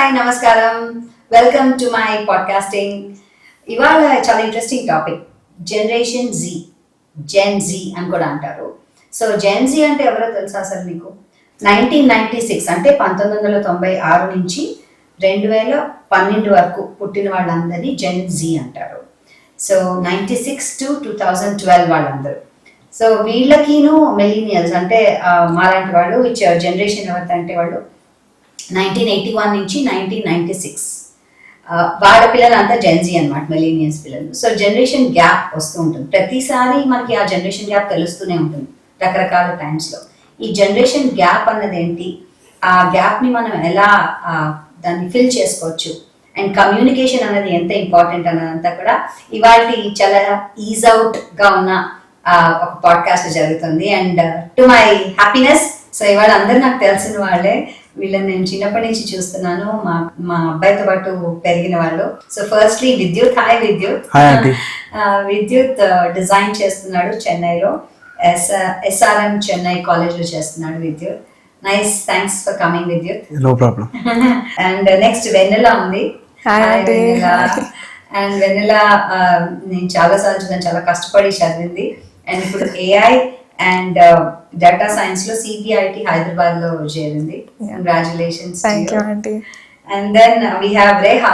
Hi నమస్కారం, welcome to my podcasting. ఇవాళ చాలా ఇంట్రెస్టింగ్ టాపిక్, జెన్ జీ అని కూడా అంటారు. సో జెన్ జీ అంటే ఎవరో తెలుసా అసలు మీకు? 1996 అంటే 1996 నుంచి 2012 వరకు పుట్టిన వాళ్ళందరినీ జెన్ జీ అంటారు. సో 96 to 2012 వాళ్ళందరూ. సో వీళ్ళకిను మిలీనియల్స్ అంటే మాలాంటి వాళ్ళు జనరేషన్ ఎవరిదంటే వాళ్ళు 1981 నుంచి 1996 వాళ్ళ పిల్లలంతా జెన్జీ అనమాట, మిలీనియల్స్ పిల్లలు. సో జనరేషన్ గ్యాప్ వస్తూ ఉంటుంది ప్రతిసారి, మనకి ఆ జనరేషన్ గ్యాప్ తెలుస్తూనే ఉంటుంది రకరకాల టైమ్స్లో. ఈ జనరేషన్ గ్యాప్ అన్నది ఏంటి, ఆ గ్యాప్ని మనం ఎలా దాన్ని ఫిల్ చేసుకోవచ్చు, అండ్ కమ్యూనికేషన్ అనేది ఎంత ఇంపార్టెంట్ అన్నదంతా కూడా ఇవాళ చాలా ఈజ్ అవుట్గా ఉన్న ఒక పాడ్కాస్ట్ జరుగుతుంది. And to my happiness, so ఇవాళ అందరూ నాకు తెలిసిన వాళ్ళే. వీళ్ళని నేను చిన్నప్పటి నుంచి చూస్తున్నాను, మా అబ్బాయితో పాటు పెరిగిన వాళ్ళు. సో ఫస్ట్లీ విద్యుత్. హాయ్ విద్యుత్. విద్యుత్ డిజైన్ చేస్తున్నాడు చెన్నైలో, SRM చెన్నై కాలేజ్ లో చేస్తున్నాడు Vidyut. Nice, thanks for coming Vidyut. No problem. And next Vennela ఉంది. అండ్ వెన్నెల నేను చాలా సార్లు చూసాను, చాలా కష్టపడి చదివింది. అండ్ ఇప్పుడు AI అండ్ డేటా సైన్స్ లో CBIT హైదరాబాద్ లో చేరింది. Congratulations. And then we have Reha.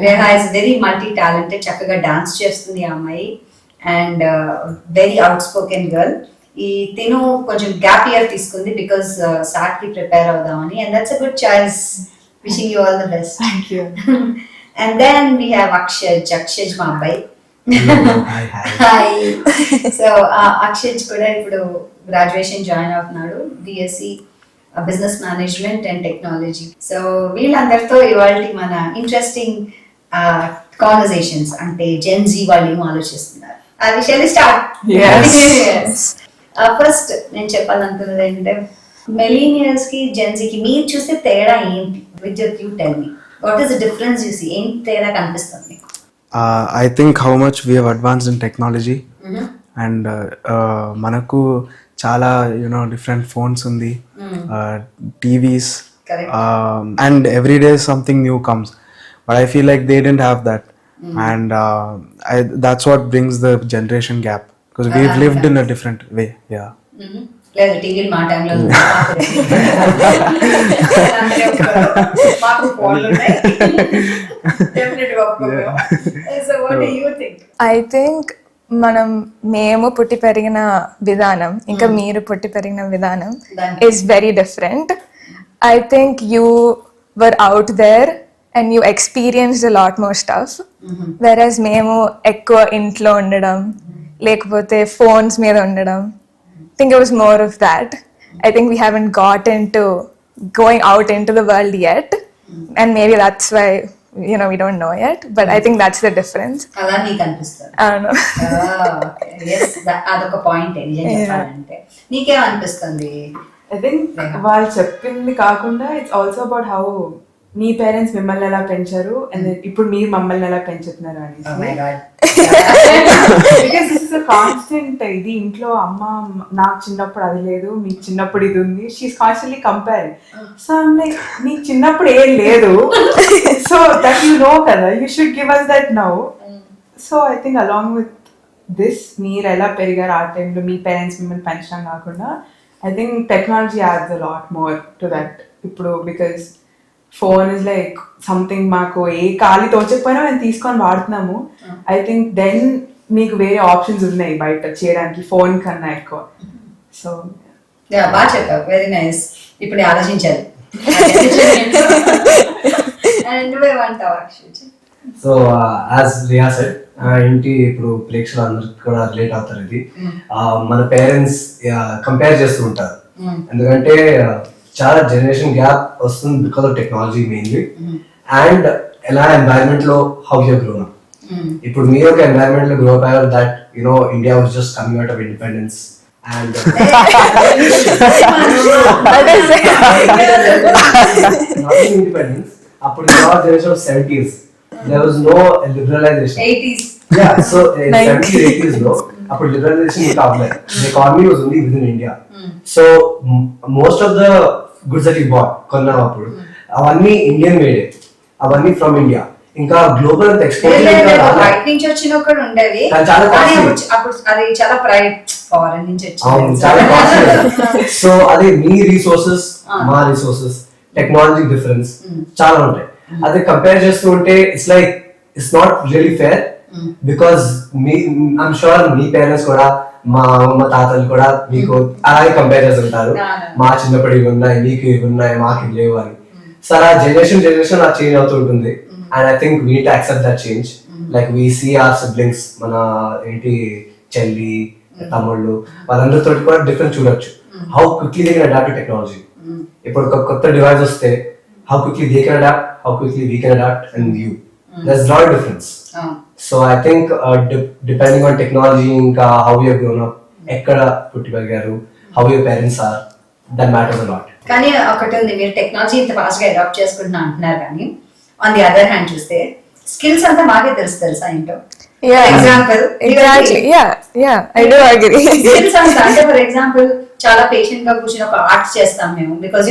Reha is very multi talented, చక్కగా డాన్స్ చేస్తుంది ఆ అమ్మాయి, and very outspoken girl. ఈ తిను కొంచెం గ్యాప్ ఇయర్ తీసుకుంది బికాస్ SAT కి ప్రిపేర్ అవుదామని, and that's a good choice. Wishing you all the best. Thank you. And then we have Akshay మా అబ్బాయి. హాయ్. సో అక్షయ్ కూడా ఇప్పుడు గ్రాడ్యుయేషన్ జాయిన్ అవుతున్నాడు, BSc business management and technology. So వీళ్ళందరితో ఇవాళ మన ఇంట్రెస్టింగ్ కాన్వర్సేషన్స్, అంటే జెన్ జీ వాళ్ళు ఏం ఆలోచిస్తున్నారు ఆ విషయాన్ని స్టార్ట్. ఫస్ట్ నేను చెప్పాలనుకున్నది ఏంటంటే, మిలీనియల్స్ కి జెన్ జీకి మీరు చూస్తే తేడా ఏంటి? Vidyut, you tell me, what is the difference you see? ఏంటి తేడా కనిపిస్తుంది మీకు? I think how much we have advanced in technology, and మనకు చాలా different phones ఉంది, TVs, and every day something new comes, but I feel like they didn't have that, and that's what brings the generation gap, because we've lived in a different way. లేదు టీవీలు మా టైంలో మాకు ఫోన్లు ఉన్నాయి. I think మేము పుట్టి పెరిగిన విధానం ఇంకా మీరు పుట్టి పెరిగిన విధానం is very different. I think you were out there and you experienced lot more stuff, versus మేము ఎక్కువ ఇంట్లో ఉండడం లేకపోతే ఫోన్స్ మీద ఉండడం. I think it was more of that. I think we haven't gotten to going out into the world yet, and maybe that's why we don't know yet, but I think that's the difference. అలా నీకు అనిపిస్తుంది? I don't know. yes, అదొక point. నిజం చెప్పాలంటే నీకేం అనిపిస్తుంది? I think వాళ్ళు చెప్పింది కాకుండా it's also about how me parents మిమ్మల్ని ఎలా పెంచారు అండ్ ఇప్పుడు మీరు మమ్మల్ని ఎలా పెంచుతున్నారు అనేసి. Because this is a constant. ఇది ఇంట్లో అమ్మ నాకు చిన్నప్పుడు అది లేదు, మీకు చిన్నప్పుడు ఇది ఉంది, she's constantly comparing. So I'm like, నీకు చిన్నప్పుడు ఏం లేదు, సో దట్ యు నో కదా, you should give us that now. So I think along with this, మీరు ఎలా పెరిగారు ఆ టైంలో, మీ పేరెంట్స్ మిమ్మల్ని పెంచడం కాకుండా, I think technology adds a lot more to that ఇప్పుడు. Because phone is like something, మాకు ఏ ఖాళీ తోచకపోయినా మేము తీసుకొని వాడుతున్నాము. ఐ థింక్ దెన్ మీకు వేరే ఆప్షన్స్ ఉన్నాయి బయట చేయడానికి ఫోన్ కన్నా ఎక్కువ. సో బాగా చెప్పావు, వెరీ నైస్. ఇప్పుడు ఆలోచించాలి. సో యాజ్ రియా సెడ్, ఏంటి ఇప్పుడు ప్రేక్షకులు అందరికి కూడా రిలేట్ అవుతారు. ఇది మన పేరెంట్స్ కంపేర్ చేస్తూ ఉంటారు, ఎందుకంటే చాలా జనరేషన్ గ్యాప్ వస్తుంది because of technology mainly, and ఎలా ఎన్వైరన్మెంట్ లో హౌ యూ గ్రోన్ అప్. ఇప్పుడు మీరు ఒక ఎన్వైరన్మెంట్ లో గ్రో అప్ అయ్యారు that India was just coming out of independence, and independence అప్పుడు generation of 70s, there was no liberalization. 80s. Yeah, so 70s 80s లో అప్పుడు లిబరలైజేషన్ ఇంకా అవ్వలేదు. The economy was only within India. So most of the goods that you bought కొన్నావు అప్పుడు, అవన్నీ Indian made, అవన్నీ from India. ఇంకా global అంత ఎక్స్పోర్ట్ బయట నుంచి వచ్చిన కూడా ఉండేవి, చాలా కానీ కాస్ట్లీ. అప్పుడు అది చాలా ఫారెన్ నుంచి అవును, వచ్చింది. చాలా కాస్ట్లీ. సో అదే మీ రిసోర్సెస్ మా రిసోర్సెస్ టెక్నాలజీ డిఫరెన్స్ చాలా ఉంటాయి. అదే కంపేర్ చేస్తూ ఉంటే it's not really fair. Because I'm sure me parents కూడా, మా అమ్మ తాతలు కూడా మీకు అలాగే కంపేర్ చేస్తుంటారు, మా చిన్నప్పుడు ఇవి ఉన్నాయి, మీకు ఇవి ఉన్నాయి, మాకు ఇవి లేవు అని. సో అలా జనరేషన్ అలా చేంజ్ అవుతూ ఉంటుంది. And I think we need to accept that change. Like we see our siblings, మన ఏంటి చెల్లి తమ్ముళ్ళు వాళ్ళందరితో కూడా డిఫరెన్స్ చూడొచ్చు. How quickly they can adapt to technology. ఇప్పుడు ఒక కొత్త డివైస్ వస్తే how quickly they can adapt, how quickly we can adapt and you. That's lot difference. So I think depending on technology, ఇంకా హౌ యూ గ్రోన్ అప్, ఎక్కడ పుట్టి పెరిగారు, how your parents are, that matters a lot. కానీ ఒకటి ఉంది, మీరు technology ఇంత fast గా అడాప్ట్ చేసుకుంటున్నా అంటున్నారు, కానీ ఆన్ ది అదర్ హ్యాండ్ చూస్తే స్కిల్స్ అంతా మాకే తెలుసా ఏంటో. Example I do agree. Skills అంతా అంటే ఫర్ ఎగ్జాంపుల్ చాలా పేషెంట్ గా కూర్చొని ఒక ఆర్ట్ చేస్తాం మేము, బికాస్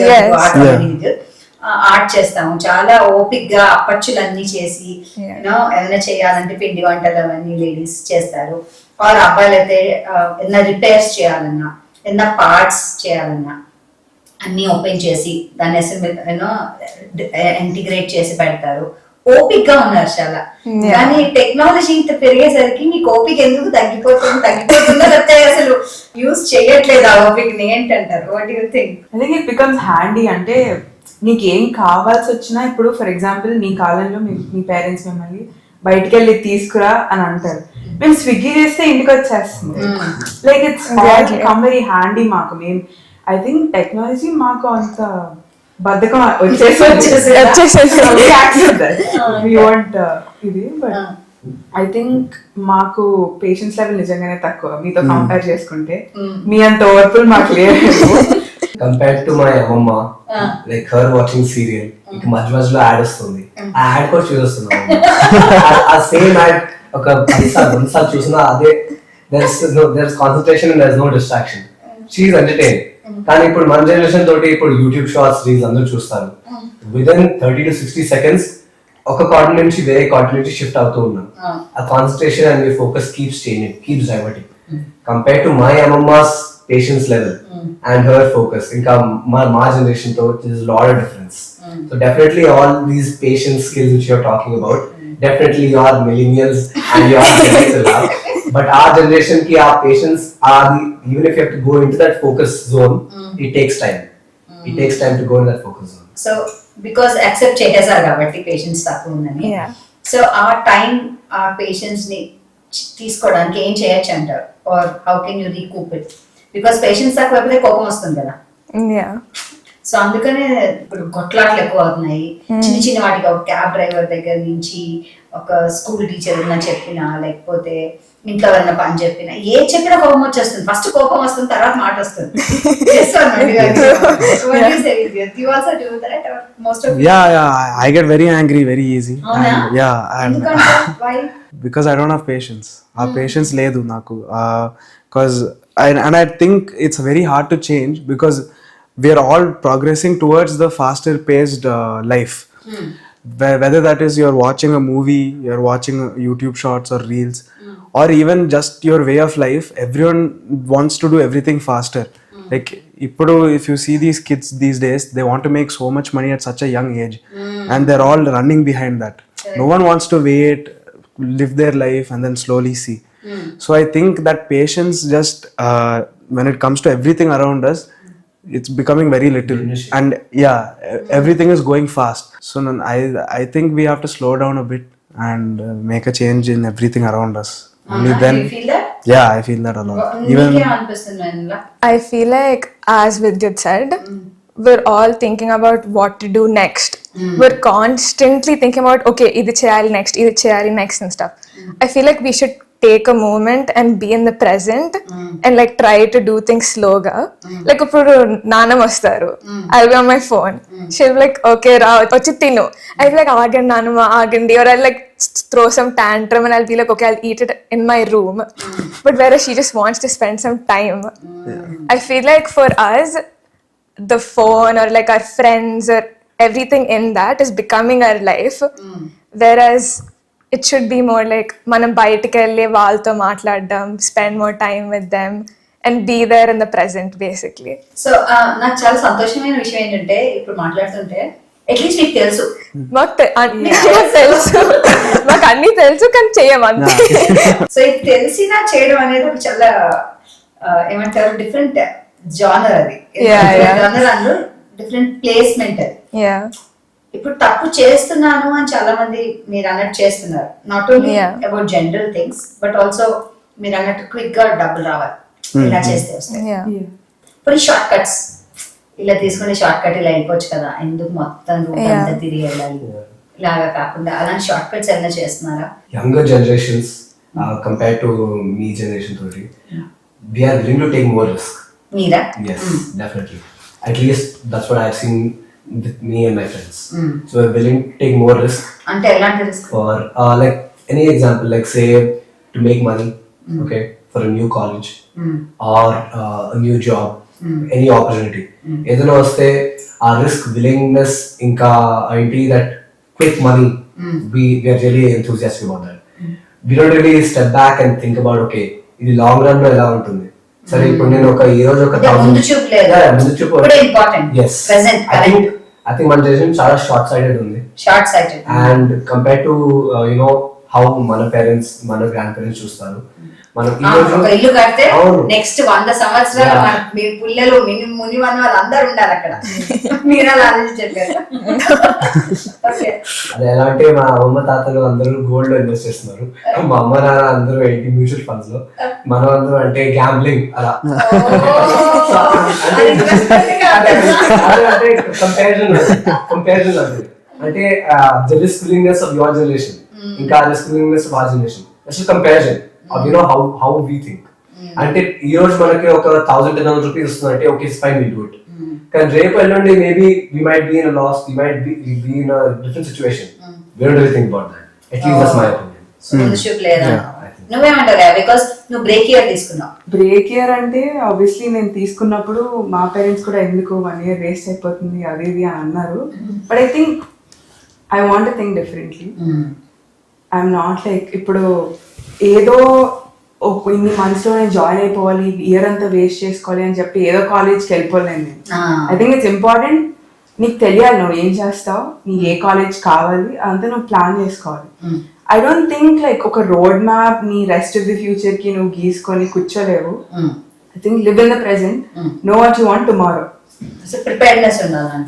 ఆర్ట్ చేస్తాము, చాలా ఓపిక్ గా అప్పచ్చులన్నీ చేసి యూనో ఏదైనా చేయాలంటే పిండి వంటలు అవన్నీ లేడీస్ చేస్తారు. ఆర్ అబ్బాయిలు అయితే ఏదైనా రిపేర్స్ చేయాలన్నా, ఏదైనా పార్ట్స్ చేయాలన్నా అన్ని ఓపెన్ చేసి దాన్ని యూనో ఇంటిగ్రేట్ చేసి పెడతారు. ఓపిక్ గా ఉన్నారు చాలా. కానీ టెక్నాలజీ ఇంత పెరిగేసరికి మీకు ఓపిక ఎందుకు తగ్గిపోతుందో లేకపోతే అసలు యూజ్ చేయట్లేదు ఆ ఓపిక ని, ఏంటంటారు? What you think? I think it becomes handy. అంటే నీకు ఏం కావాల్సి వచ్చినా, ఇప్పుడు ఫర్ ఎగ్జాంపుల్ మీ కాలంలో మీ పేరెంట్స్ మిమ్మల్ని బయటికి వెళ్ళి తీసుకురా అని అంటారు, మేము స్విగ్గీ చేస్తే ఇంటికి వచ్చేస్తుంది. Like it's come very handy మాకు. మేము ఐ థింక్ టెక్నాలజీ మాకు అంత బద్ధకం వచ్చేసి ఇది. బట్ ఐ థింక్ మాకు పేషెన్స్ లెవెల్ నిజంగానే తక్కువ మీతో కంపేర్ చేసుకుంటే. మీ అంత ఓర్పులు మాకు లేదు. కంపేర్ టు మై అమ్మమ్మ, లైక్ హర్ వాచింగ్ సీరియల్, ఇక మధ్య మధ్యలో యాడ్ వస్తుంది, ఆ యాడ్ కూడా చూస్తున్నాం. ఆ సేమ్ యాడ్ ఒక 10 సార్లు చూసినా అదే, there's concentration and there's no distraction. She is entertained. కానీ ఇప్పుడు మన జనరేషన్ తోటి ఇప్పుడు యూట్యూబ్ షార్ట్స్, రీల్స్ అందరూ చూస్తారు. విదిన్ 30 to 60 seconds ఒక కార్డ్ నుంచి వేరే కార్డ్ నుంచి షిఫ్ట్ అవుతూ ఉన్నాం. ఆ concentration and focus keeps changing, keeps diverting. Compare to my అమ్మమ్మాస్ patience level and her focus, ఇంకా మా జనరేషన్ తో there's a lot of difference. So definitely all these patience skills which you're talking about, definitely you are millennials and you are Gen Z now. But our generation ki our patience are even if you have to go into that focus zone, it takes time. It takes time to go in that focus zone. So because accept చేసేసారు కాబట్టి patience తక్కువ ఉందని. So ఆ time, ఆ patience ని తీసుకోవడానికి ఏం చేయొచ్చు అంటారు? Or how can you recoup it? Because patience తక్కువ అయిపోతే కోపం వస్తుంది కదా. సో అందుకనే ఇప్పుడు కొట్లాట్లు ఎక్కువ అవుతున్నాయి. చిన్న చిన్న వాటికి ఒక క్యాబ్ డ్రైవర్ దగ్గర నుంచి ఒక స్కూల్ టీచర్ ఏదైనా చెప్పినా, లేకపోతే ఇంట్లో ఎవరైనా పని చెప్పినా, ఏ చెప్పినా కోపం వచ్చేస్తుంది. ఫస్ట్ కోపం వస్తుంది, తర్వాత మాట వస్తుంది. I get very angry very easy. Because I don't have patience. Our patience ledu naku. Because I think it's very hard to change, because we are all progressing towards the faster paced life. Whether that is you're watching a movie, you're watching YouTube shorts or reels, or even just your way of life, everyone wants to do everything faster. Like if you see these kids these days, they want to make so much money at such a young age, and they're all running behind that. No one wants to wait, live their life and then slowly see. So I think that patience just when it comes to everything around us, it's becoming very little. And everything is going fast. So I think we have to slow down a bit and make a change in everything around us. Only then. You feel that? Yeah, I feel that a lot. I feel like, as Vidyut said, we're all thinking about what to do next. We're constantly thinking about, okay, idi cheyali next and stuff. I feel like we should take a moment and be in the present and like try to do things slower. Like ఇప్పుడు నాన్నమ్మ వస్తారు, I'll be on my phone, she'll be like, okay రా వచ్చి తిను. I'll be like, ఆగండి నాన్నమ్మ ఆగండి, or I'll like throw some tantrum and I'll be like, okay, I'll eat it in my room. But whereas she just wants to spend some time. I feel like for us, the phone or like our friends or everything in that is becoming our life. Whereas it should be more like మనం బయటికి వెళ్ళి వాళ్ళతో మాట్లాడడం, spend more time with them and be there in the present basically. So నాకు చాలా సంతోషమైన విషయం ఏంటంటే ఇప్పుడు మాట్లాడుతుంటే అట్లీస్ట్ మీకు తెలుసు. మాకు అన్నీ తెలుసు, మాకు అన్నీ తెలుసు కానీ చేయమంతే. సో ఇది తెలిసినా చేయడం అనేది ఒక చాలా ఏమంటారు డిఫరెంట్ జానర్ అది. జానర్ అందులో డిఫరెంట్ ప్లేస్మెంట్ అది. ఇప్పుడు తప్పు చేస్తున్నాను అని చాలా మంది మీరు అన్నట్టు చేస్తున్నారు. Not only about general things but also మీరు అన్నట్టు క్విక్ గా డబ్బులు రావాలి, ఇలా చేస్తే వస్తాయి. ఇప్పుడు షార్ట్ కట్స్ ఇలా తీసుకునే షార్ట్ కట్ ఇలా వెళ్ళిపోవచ్చు కదా, ఎందుకు మొత్తం రూట్ అంతా తిరిగి వెళ్ళాలి, ఇలాగా కాకుండా అలాంటి షార్ట్ కట్స్ ఏమైనా చేస్తున్నారా? Younger generations compare to me generation తోటి we are willing to take more risk. Meera? Yes, definitely. At least that's what I've seen with me and my friends. So we're willing to take more risk. అంటే ఎలాంటి risk? For like any example, like say to make money, okay, for a new college or a new job, any opportunity. ఏదైనా వస్తే ఆ risk willingness ఇంకా ఏంటి that quick money, we are really enthusiastic about that. We don't really step back and think about okay ఇది long run లో ఎలా ఉంటుంది. సరే ఇప్పుడు నేను ఈ రోజు ఒక ముందు చూపు లేదు, ముందు చూపు ఇప్పుడే important. yes present I think మన జనరేషన్ చాలా షార్ట్ సైటెడ్ ఉంది. Short sighted and compare to how మన పేరెంట్స్ మన గ్రాండ్ పేరెంట్స్ చూస్తారు. మనం ఈ రోజు ఒక ఇల్లు కడితే నెక్స్ట్ 100 సంవత్సరాలు మీ పిల్లలు ముని వన్ వాళ్ళు అందరూ ఉండాలి అక్కడ. మీరు అలా ఆలోచించారు. అది ఎలా అంటే మా అమ్మ తాతలు అందరూ గోల్డ్ లో ఇన్వెస్ట్ చేస్తున్నారు, మా అమ్మ నాన్న అందరూ ఏంటి మ్యూచువల్ ఫండ్స్ లో, మనం అందరూ అంటే గ్యాంబ్లింగ్ అలా. అంటే కంపారిజన్ అంటే the risk willingness of your generation ఇంకా risk willingness of our generation. Just comparison of how we think. అంటే ఈ రోజు మనకి ఒక 1,000 రూపీస్ వస్తుందంటే okay fine will do it. కానీ రేపు ఎల్లుండి maybe we might be in a loss, we might be in a different situation. We don't really think about that. At least that's my opinion. Shoot లేదా? నువ్వేమంటారా? Because నువ్వు break year తీసుకున్నావు. Break year అంటే obviously నేను తీసుకున్నప్పుడు మా parents కూడా ఎందుకు 1 year waste అయిపోతుంది అది ఇది అని అన్నారు. But I think I want to think differently. I'm not like ఇప్పుడు ఏదో ఇన్ని మంత్స్ లో నేను జాయిన్ అయిపోవాలి, ఇయర్ అంతా వేస్ట్ చేసుకోవాలి అని చెప్పి ఏదో కాలేజ్కి వెళ్ళిపోలేను నేను. ఐ థింక్ ఇట్స్ ఇంపార్టెంట్, నీకు తెలియాలి నువ్వు ఏం చేస్తావు, నీకు ఏ కాలేజ్ కావాలి అంతా నువ్వు ప్లాన్ చేసుకోవాలి. ఐ డోంట్ థింక్ లైక్ ఒక రోడ్ మ్యాప్ నీ రెస్ట్ ఆఫ్ ది ఫ్యూచర్ కి నువ్వు గీసుకొని కూర్చోలేవు. I think live in the present, know what you want tomorrow.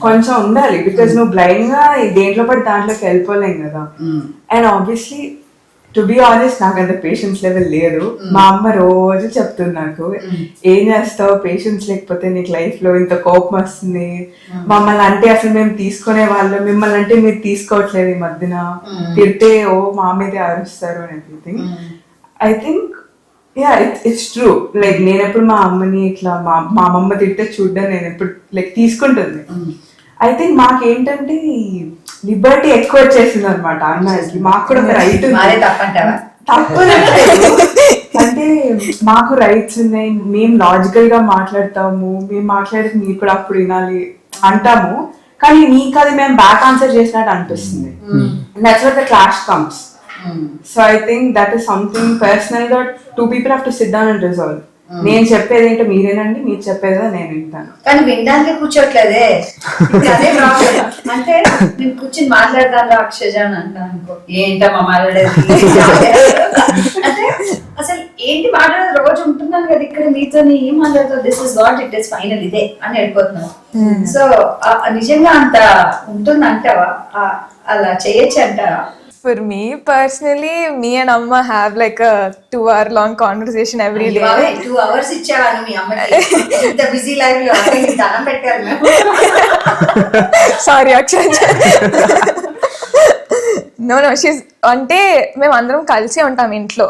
కొంచెం ఉండాలి బికాస్ నువ్వు బ్లైండ్ గా దేంట్లో పడి దాంట్లోకి వెళ్ళిపోలేం కదా. And obviously to be honest నాకు అంత పేషెన్స్ లెవెల్ లేదు. మా అమ్మ రోజు చెప్తుంది నాకు, ఏం చేస్తావు పేషెన్స్ లేకపోతే నీకు లైఫ్ లో ఇంత కోపం వస్తుంది, మమ్మల్ని అంటే అసలు మేము తీసుకునే వాళ్ళు, మిమ్మల్ని అంటే మీరు తీసుకోవట్లేదు ఈ మధ్యన, తిడితే ఓ మా మీదే అరుస్తారు అని everything. I think yeah it's true. Like నేను ఎప్పుడు మా అమ్మని ఇట్లా మా అమ్మమ్మ తిడితే చూడ్డం నేను ఎప్పుడు లైక్ తీసుకుంటుంది. ఐ థింక్ మాకేంటంటే లిబర్టీ ఎక్కువ వచ్చేసింది అనమాట అన్నకి. మాకు కూడా ఒక రైట్ తప్పు అంటే మాకు రైట్స్ ఉన్నాయి, మేము లాజికల్ గా మాట్లాడతాము, మేము మాట్లాడేది మీరు కూడా అప్పుడు వినాలి అంటాము, కానీ నీకు అది మేము బ్యాక్ ఆన్సర్ చేసినట్టు అనిపిస్తుంది. That's what the clash comes. So I think that is something personal గా 2 people have to sit down and resolve. నేను చెప్పేది ఏంటో మీరేనండి, మీరు చెప్పేదా నేను వింటాను. కానీ వినడానికి కూర్చోట్లేదే, అదే ప్రాబ్లం. అంటే నేను కూర్చొని మాట్లాడతాను అక్షజ అని అంటాను అనుకో, ఏంటమ్మా మాట్లాడేది అంటే అసలు ఏంటి మాట్లాడేది, రోజు ఉంటున్నాను కదా ఇక్కడ మీతో, ఏం మాట్లాడుతావు, this is what it is final ఇదే అని వెళ్ళిపోతున్నావు. సో నిజంగా అంత ఉంటుంది అంటావా, అలా చేయొచ్చు అంటావా? For me personally, me and Amma have like a 2-hour long conversation every day. 2 hours ఇచ్చావాను మీ అమ్మకి, ఇంత బిజీ లైఫ్ లో ధనం పెట్టారు మేము. సారీ అక్షయ్. నో షీస్ అంటే మేము అందరం కలిసి ఉంటాం ఇంట్లో.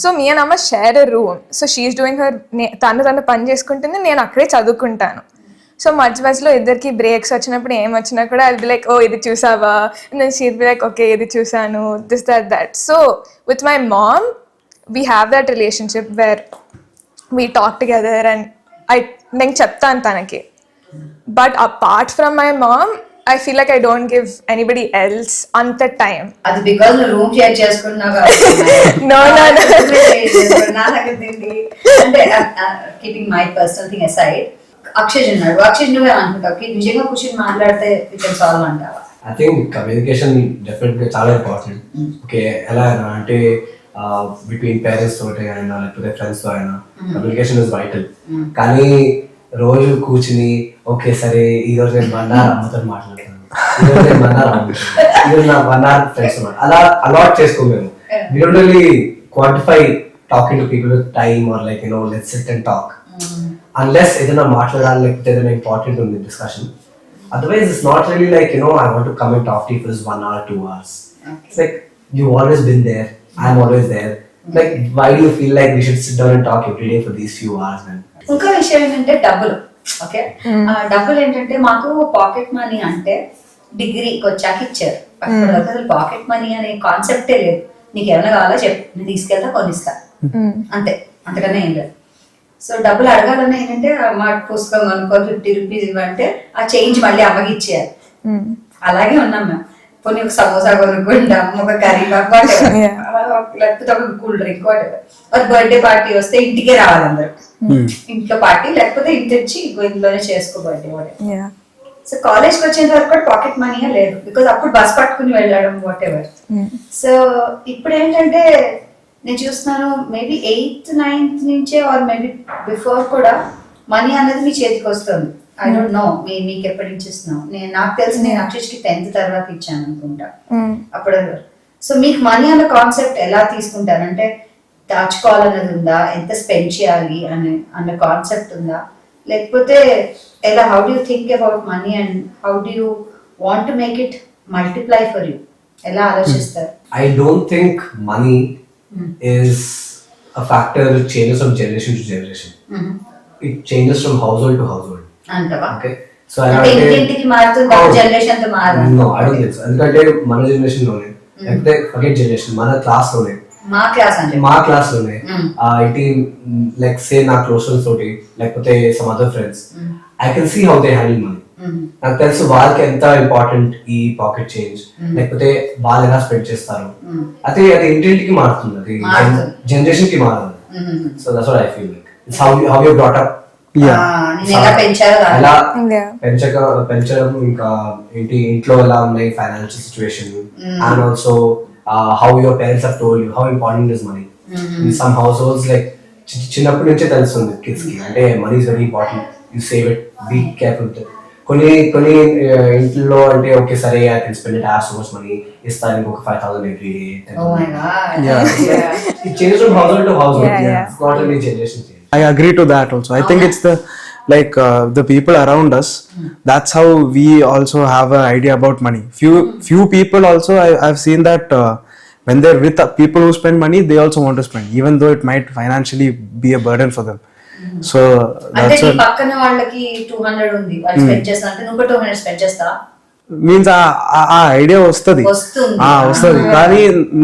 సో మీ అండ్ అమ్మ share a room. So she's doing her, తను పని చేసుకుంటుంది, నేను అక్కడే చదువుకుంటాను. సో మధ్యలో ఇద్దరికి బ్రేక్స్ వచ్చినప్పుడు ఏం వచ్చినా కూడా ఐల్ బి లైక్, ఓ ఇది చూసావా, నేను షీల్ బి లైక్ ఓకే ఇది చూసాను, this that. So with my mom we have that relationship where we talk together and నేను చెప్తాను తనకి. But apart from my mom I feel like I don't give anybody else on the time. అది because నువ్వు room share చేసుకున్నావు కాబట్టి No, no, no. నా దగ్గర ఏంటి అంటే keeping my personal thing aside, Akshay ఉన్నాడు. అక్షయ్ నువ్వే అనుకుంటావు నిజంగా కూర్చొని మాట్లాడితే వి కెన్ సాల్వ్ అంటావా? ఐ థింక్ కమ్యూనికేషన్ డెఫినెట్ గా చాలా ఇంపార్టెంట్. ఓకే, ఎలా అంటే బిట్వీన్ పేరెంట్స్ తోటి అయినా లేకపోతే ఫ్రెండ్స్ తో అయినా కమ్యూనికేషన్ ఇస్ వైటల్. కానీ రోజు కూర్చుని ఓకే సరే ఈ రోజు నేను 1 hour అమ్మతో మాట్లాడతాను, ఈ రోజు నేను 1 hour ఈ రోజు నా 1 hour ఫ్రెండ్స్ అలా అలాట్ చేసుకోలేము. We don't really quantify talking to people with time or like let's sit and talk unless ఏదైనా మాట్లాడాలి లేకపోతే ఏదైనా ఇంపార్టెంట్ ఉంది discussion. Otherwise it's not really like I want to come and talk to you for this 1 hour 2 hours. It's like you've always been there, I'm always there. Like why do you feel like we should sit down and talk every day for these few hours, man? ఇంకో విషయం ఏంటంటే డబ్బులు. Okay, డబ్బులు ఏంటంటే మాకు pocket money అంటే డిగ్రీకి వచ్చాక ఇచ్చారు. అక్కడ అసలు పాకెట్ మనీ అనే కాన్సెప్టే లేదు. నీకు ఏమైనా కావాలో చెప్పు, నేను తీసుకెళ్తా కొనిస్తా, అంతే, అంతకన్నా ఏం లేదు. సో డబ్బులు అడగాలన్నా ఏంటంటే మా పుస్తకం కొనుక్కో 50 రూపీస్ ఇవ్వంటే ఆ చేంజ్ మళ్ళీ అమ్మకి ఇచ్చేయాలి. అలాగే ఉన్నాం మేము. కొన్ని ఒక సమోసా కొనుక్కుంటాం, ఒక కర్రీ లేకపోతే ఒక cool drink, what birthday party వస్తే ఇంటికే రావాలి అందరు. ఇంట్లో పార్టీ లేకపోతే ఇంటి వచ్చి ఇంట్లోనే చేసుకో బర్త్డే వాడే. సో కాలేజ్కి వచ్చేంత వరకు కూడా పాకెట్ మనీయే లేదు, బికాజ్ అప్పుడు బస్ పట్టుకుని వెళ్ళడం వాట్ ఎవర్. సో ఇప్పుడు ఏంటంటే నేను చూస్తున్నాను మేబీ 8th 9th నుంచే ఆర్ మేబీ బిఫోర్ కూడా మనీ అనేది మీ చేతికి వస్తుంది. ఐ డోంట్ నో మీకు ఎప్పటి నుంచి ఇస్తున్నావు. నాకు తెలిసి నేను అక్షయ్కి 10th తర్వాత ఇచ్చాను అనుకుంటా అప్పుడు. సో మీకు మనీ అన్న కాన్సెప్ట్ ఎలా తీసుకుంటారంటే దాచుకోవాలన్నది ఉందా, ఎంత స్పెండ్ చేయాలి అన్న కాన్సెప్ట్ ఉందా, లేకపోతే ఎలా, how do you think about money and how do you want to make it multiply for you, ఎలా ఆలోచిస్తారు? I don't think money is a factor that changes from generation to generation. It changes from household to household. అంటవా? Okay, so ఇంటికి మారుతుంది, generation తో మారదు. No, I don't think so. ఎందుకంటే మన generation లోనే లేకపోతే ఫర్గెట్ జనరేషన్, మన క్లాస్ లోనే, మా క్లాస్ లోనే ఇట్ లైక్ సే నా క్లోజ్ ఫ్రెండ్స్ తోటి లేకపోతే some other friends, I can see how they handle money. నాకు తెలుసు వాళ్ళకి ఎంత ఇంపార్టెంట్ ఈ పాకెట్ చేంజ్, లేకపోతే వాళ్ళు ఎలా స్పెండ్ చేస్తారు. అది ఇంటింటికి మారుతుంది, అది జనరేషన్ కి మారదు. So that's what I feel like it's how you brought up, ఎలా పెంచడం, ఇంకా ఏంటి ఇంట్లో ఎలా ఉన్నాయి financial situation, and also how your parents have told you how important is money. In some households like చిన్నప్పటి నుంచే తెలుస్తుంది కిడ్స్ కి, అంటే money is very important, you save it, be careful. కొన్ని ఇంట్లో అంటే ఓకే సరే I can spend it as so much money, ఇస్తాను ఇంకొక 5,000 every day. It changes from household to household. It's not only generation change. I agree to that also. I think it's the people around us, that's how we also have an idea about money. Few people also I've seen that when they're with people who spend money, they also want to spend, even though it might financially be a burden for them. So that's అంటే పక్కన వాళ్ళకి 200 ఉంది, వాళ్ళు spend చేస్తా అంటే నువ్వు 200 spend చేస్తా means ఆ ఐడియా వస్తుంది, కానీ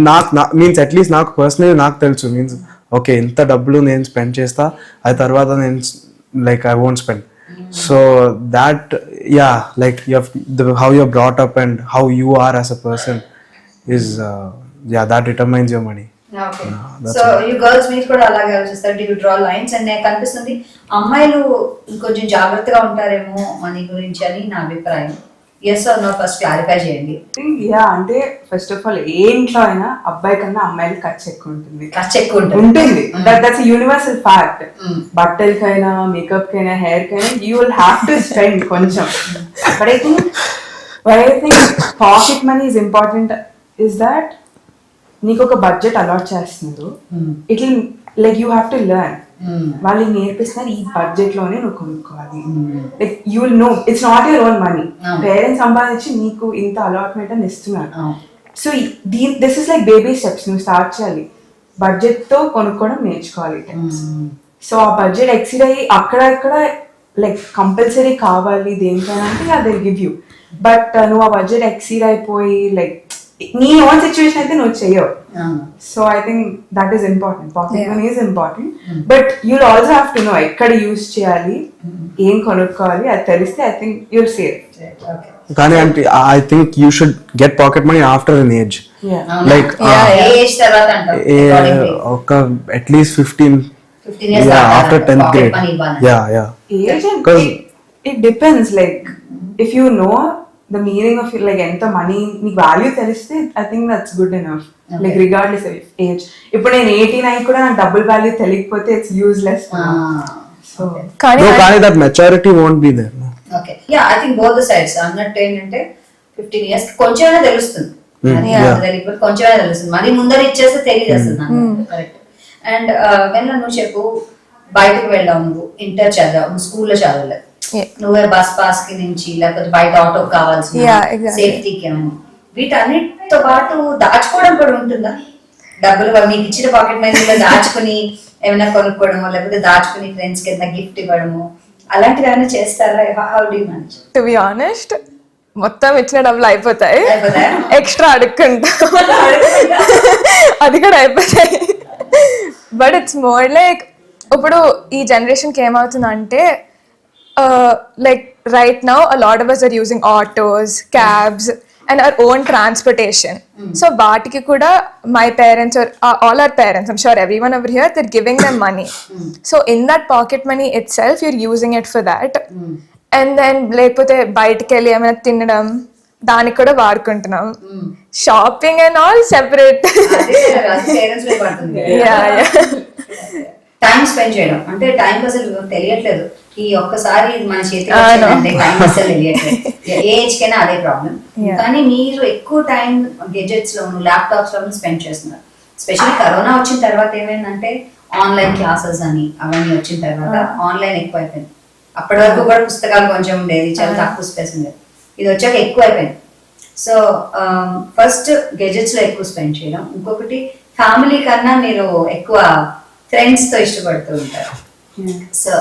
నాకు మీన్స్ అట్లీస్ట్ నాకు పర్సనలీ నాకు తెలుసు, మీన్స్ ఓకే ఇంత డబ్బులు నేను స్పెండ్ చేస్తా, అది తర్వాత నేను like I won't spend. So that like how you're brought up and how you are as a person is that determines your money. Okay. So you girls మీరు కూడా అలాగే ఆలోచిస్తారు, do you draw lines? and నాకు అనిపిస్తుంది అమ్మాయిలు ఇంకొంచెం జాగ్రత్తగా ఉంటారేమో మనీ గురించి అని నా అభిప్రాయం. Yes or no, first clarify చేయండి. అంటే ఫస్ట్ ఆఫ్ ఆల్ ఏ ఇంట్లో అయినా అబ్బాయి కన్నా అమ్మాయిలు ఖర్చు ఎక్కువ ఉంటుంది. That's universal fact. బట్టలకైనా, మేకప్ కైనా, హెయిర్ కైనా you will have to spend కొంచెం. But I think pocket money is important is that నీకు ఒక బడ్జెట్ అలాట్ చేస్తున్నారు, it will like you have to learn. వాళ్ళకి నేర్పిస్తున్నారు ఈ బడ్జెట్ లోనే నువ్వు కొనుక్కోవాలి. Like you will know it's not your own money, parents సంపాదించి నీకు ఇంత అలాట్మెంట్ అని ఇస్తున్నారు. So this is like baby steps. నువ్వు స్టార్ట్ చేయాలి, బడ్జెట్ తో కొనుక్కోవడం నేర్చుకోవాలి. సో ఆ బడ్జెట్ ఎక్సీడ్ అయ్యి అక్కడక్కడ లైక్ కంపల్సరీ కావాలి దేనికైనా అంటే దే గివ్ యూ. బట్ నువ్వు ఆ బడ్జెట్ ఎక్సీడ్ అయిపోయి లైక్ నీ ఓన్ సిచ్యువేషన్ అయితే నువ్వు చెయ్యవు. So I think that is important. Pocket money is important, but you'll also have to know ఎక్కడ యూజ్ చేయాలి, ఏం కొనుక్కోవాలి, అది తెలిస్తే ఐ థింక్ యూల్ సేవ్. కానీ అంటే I think you should get pocket money after an age, like age తర్వాత అంటారు ఒక at least 15 after 10th grade. Yeah. Age and it depends. Like if you know the meaning of it, like enta money నీ value తెలిస్తే I think that's good enough. Like regardless of age. ఇప్పుడు నేను 18 కూడా నాకు double value తెలియకపోతే it's useless. So కానీ that maturity won't be there. Okay yeah I think both the sides అన్నట్టు ఏంటంటే 15 years కొంచెమైనా తెలుస్తుంది, కొంచెమైనా తెలుస్తుంది. మనీ ముందర ఇచ్చేస్తే తెలియదు అసలు. కరెక్ట్. అండ్ వెన్న నువ్వు చెప్పు, బయటకు వెళ్ళావు, నువ్వు ఇంటర్ చదివావు, నువ్వు స్కూల్లో చదవలేదు, నువ్వే బస్ పాస్ కి నుంచి లేకపోతే బయట ఆటో కావాల్సిన సేఫ్టీకి ఏమో, వీటన్నిటితో పాటు దాచుకోవడం కూడా ఉంటుందా? డబ్బులు మీకు ఇచ్చిన పాకెట్ మనీలో దాచుకుని ఏమైనా కొనుక్కోవడము, లేకపోతే దాచుకుని ఫ్రెండ్స్ కి ఏదైనా గిఫ్ట్ ఇవ్వడము, అలాంటివి ఏమైనా చేస్తారా? How do you manage? To be honest, మొత్తం ఇచ్చిన డబ్బులు అయిపోతాయి, ఎక్స్ట్రా అడుక్కుంటా, అది కూడా అయిపోతాయి. బట్ ఇట్స్ మోర్ లైక్ ఇప్పుడు ఈ జనరేషన్కి ఏమవుతుందంటే like right now a lot of us are using autos, cabs and our own transportation. So వాటికి కూడా my parents or all our parents, I'm sure everyone over here, they're giving them money. So in that pocket money itself, you're using it for that. And then లేకపోతే బయటకు వెళ్ళి ఏమైనా తినడం, దానికి కూడా వాడుకుంటున్నాం. Shopping and all separate. Time spend చేయడం అంటే టైం అసలు తెలియట్లేదు. ఈ ఒక్కసారి మన చేతికి టైం అసలు తెలియట్లేదు. ఏజ్ కైనా అదే ప్రాబ్లం. కానీ మీరు ఎక్కువ టైం గెజెట్స్ లోను, ల్యాప్టాప్స్ లోను స్పెండ్ చేస్తున్నారు. స్పెషల్లీ కరోనా వచ్చిన తర్వాత ఏమైందంటే ఆన్లైన్ క్లాసెస్ అని అవన్నీ వచ్చిన తర్వాత ఆన్లైన్ ఎక్కువ అయిపోయింది. అప్పటి వరకు కూడా పుస్తకాలు కొంచెం ఉండేది, చాలా తక్కువ స్పేస్ ఉండేది. ఇది వచ్చాక ఎక్కువ అయిపోయింది. సో ఫస్ట్ గెజెట్స్ లో ఎక్కువ స్పెండ్ చేయడం, ఇంకొకటి ఫ్యామిలీ కన్నా మీరు ఎక్కువ ఫ్రెండ్స్ తో ఇష్టపడుతూ ఉంటారు. సో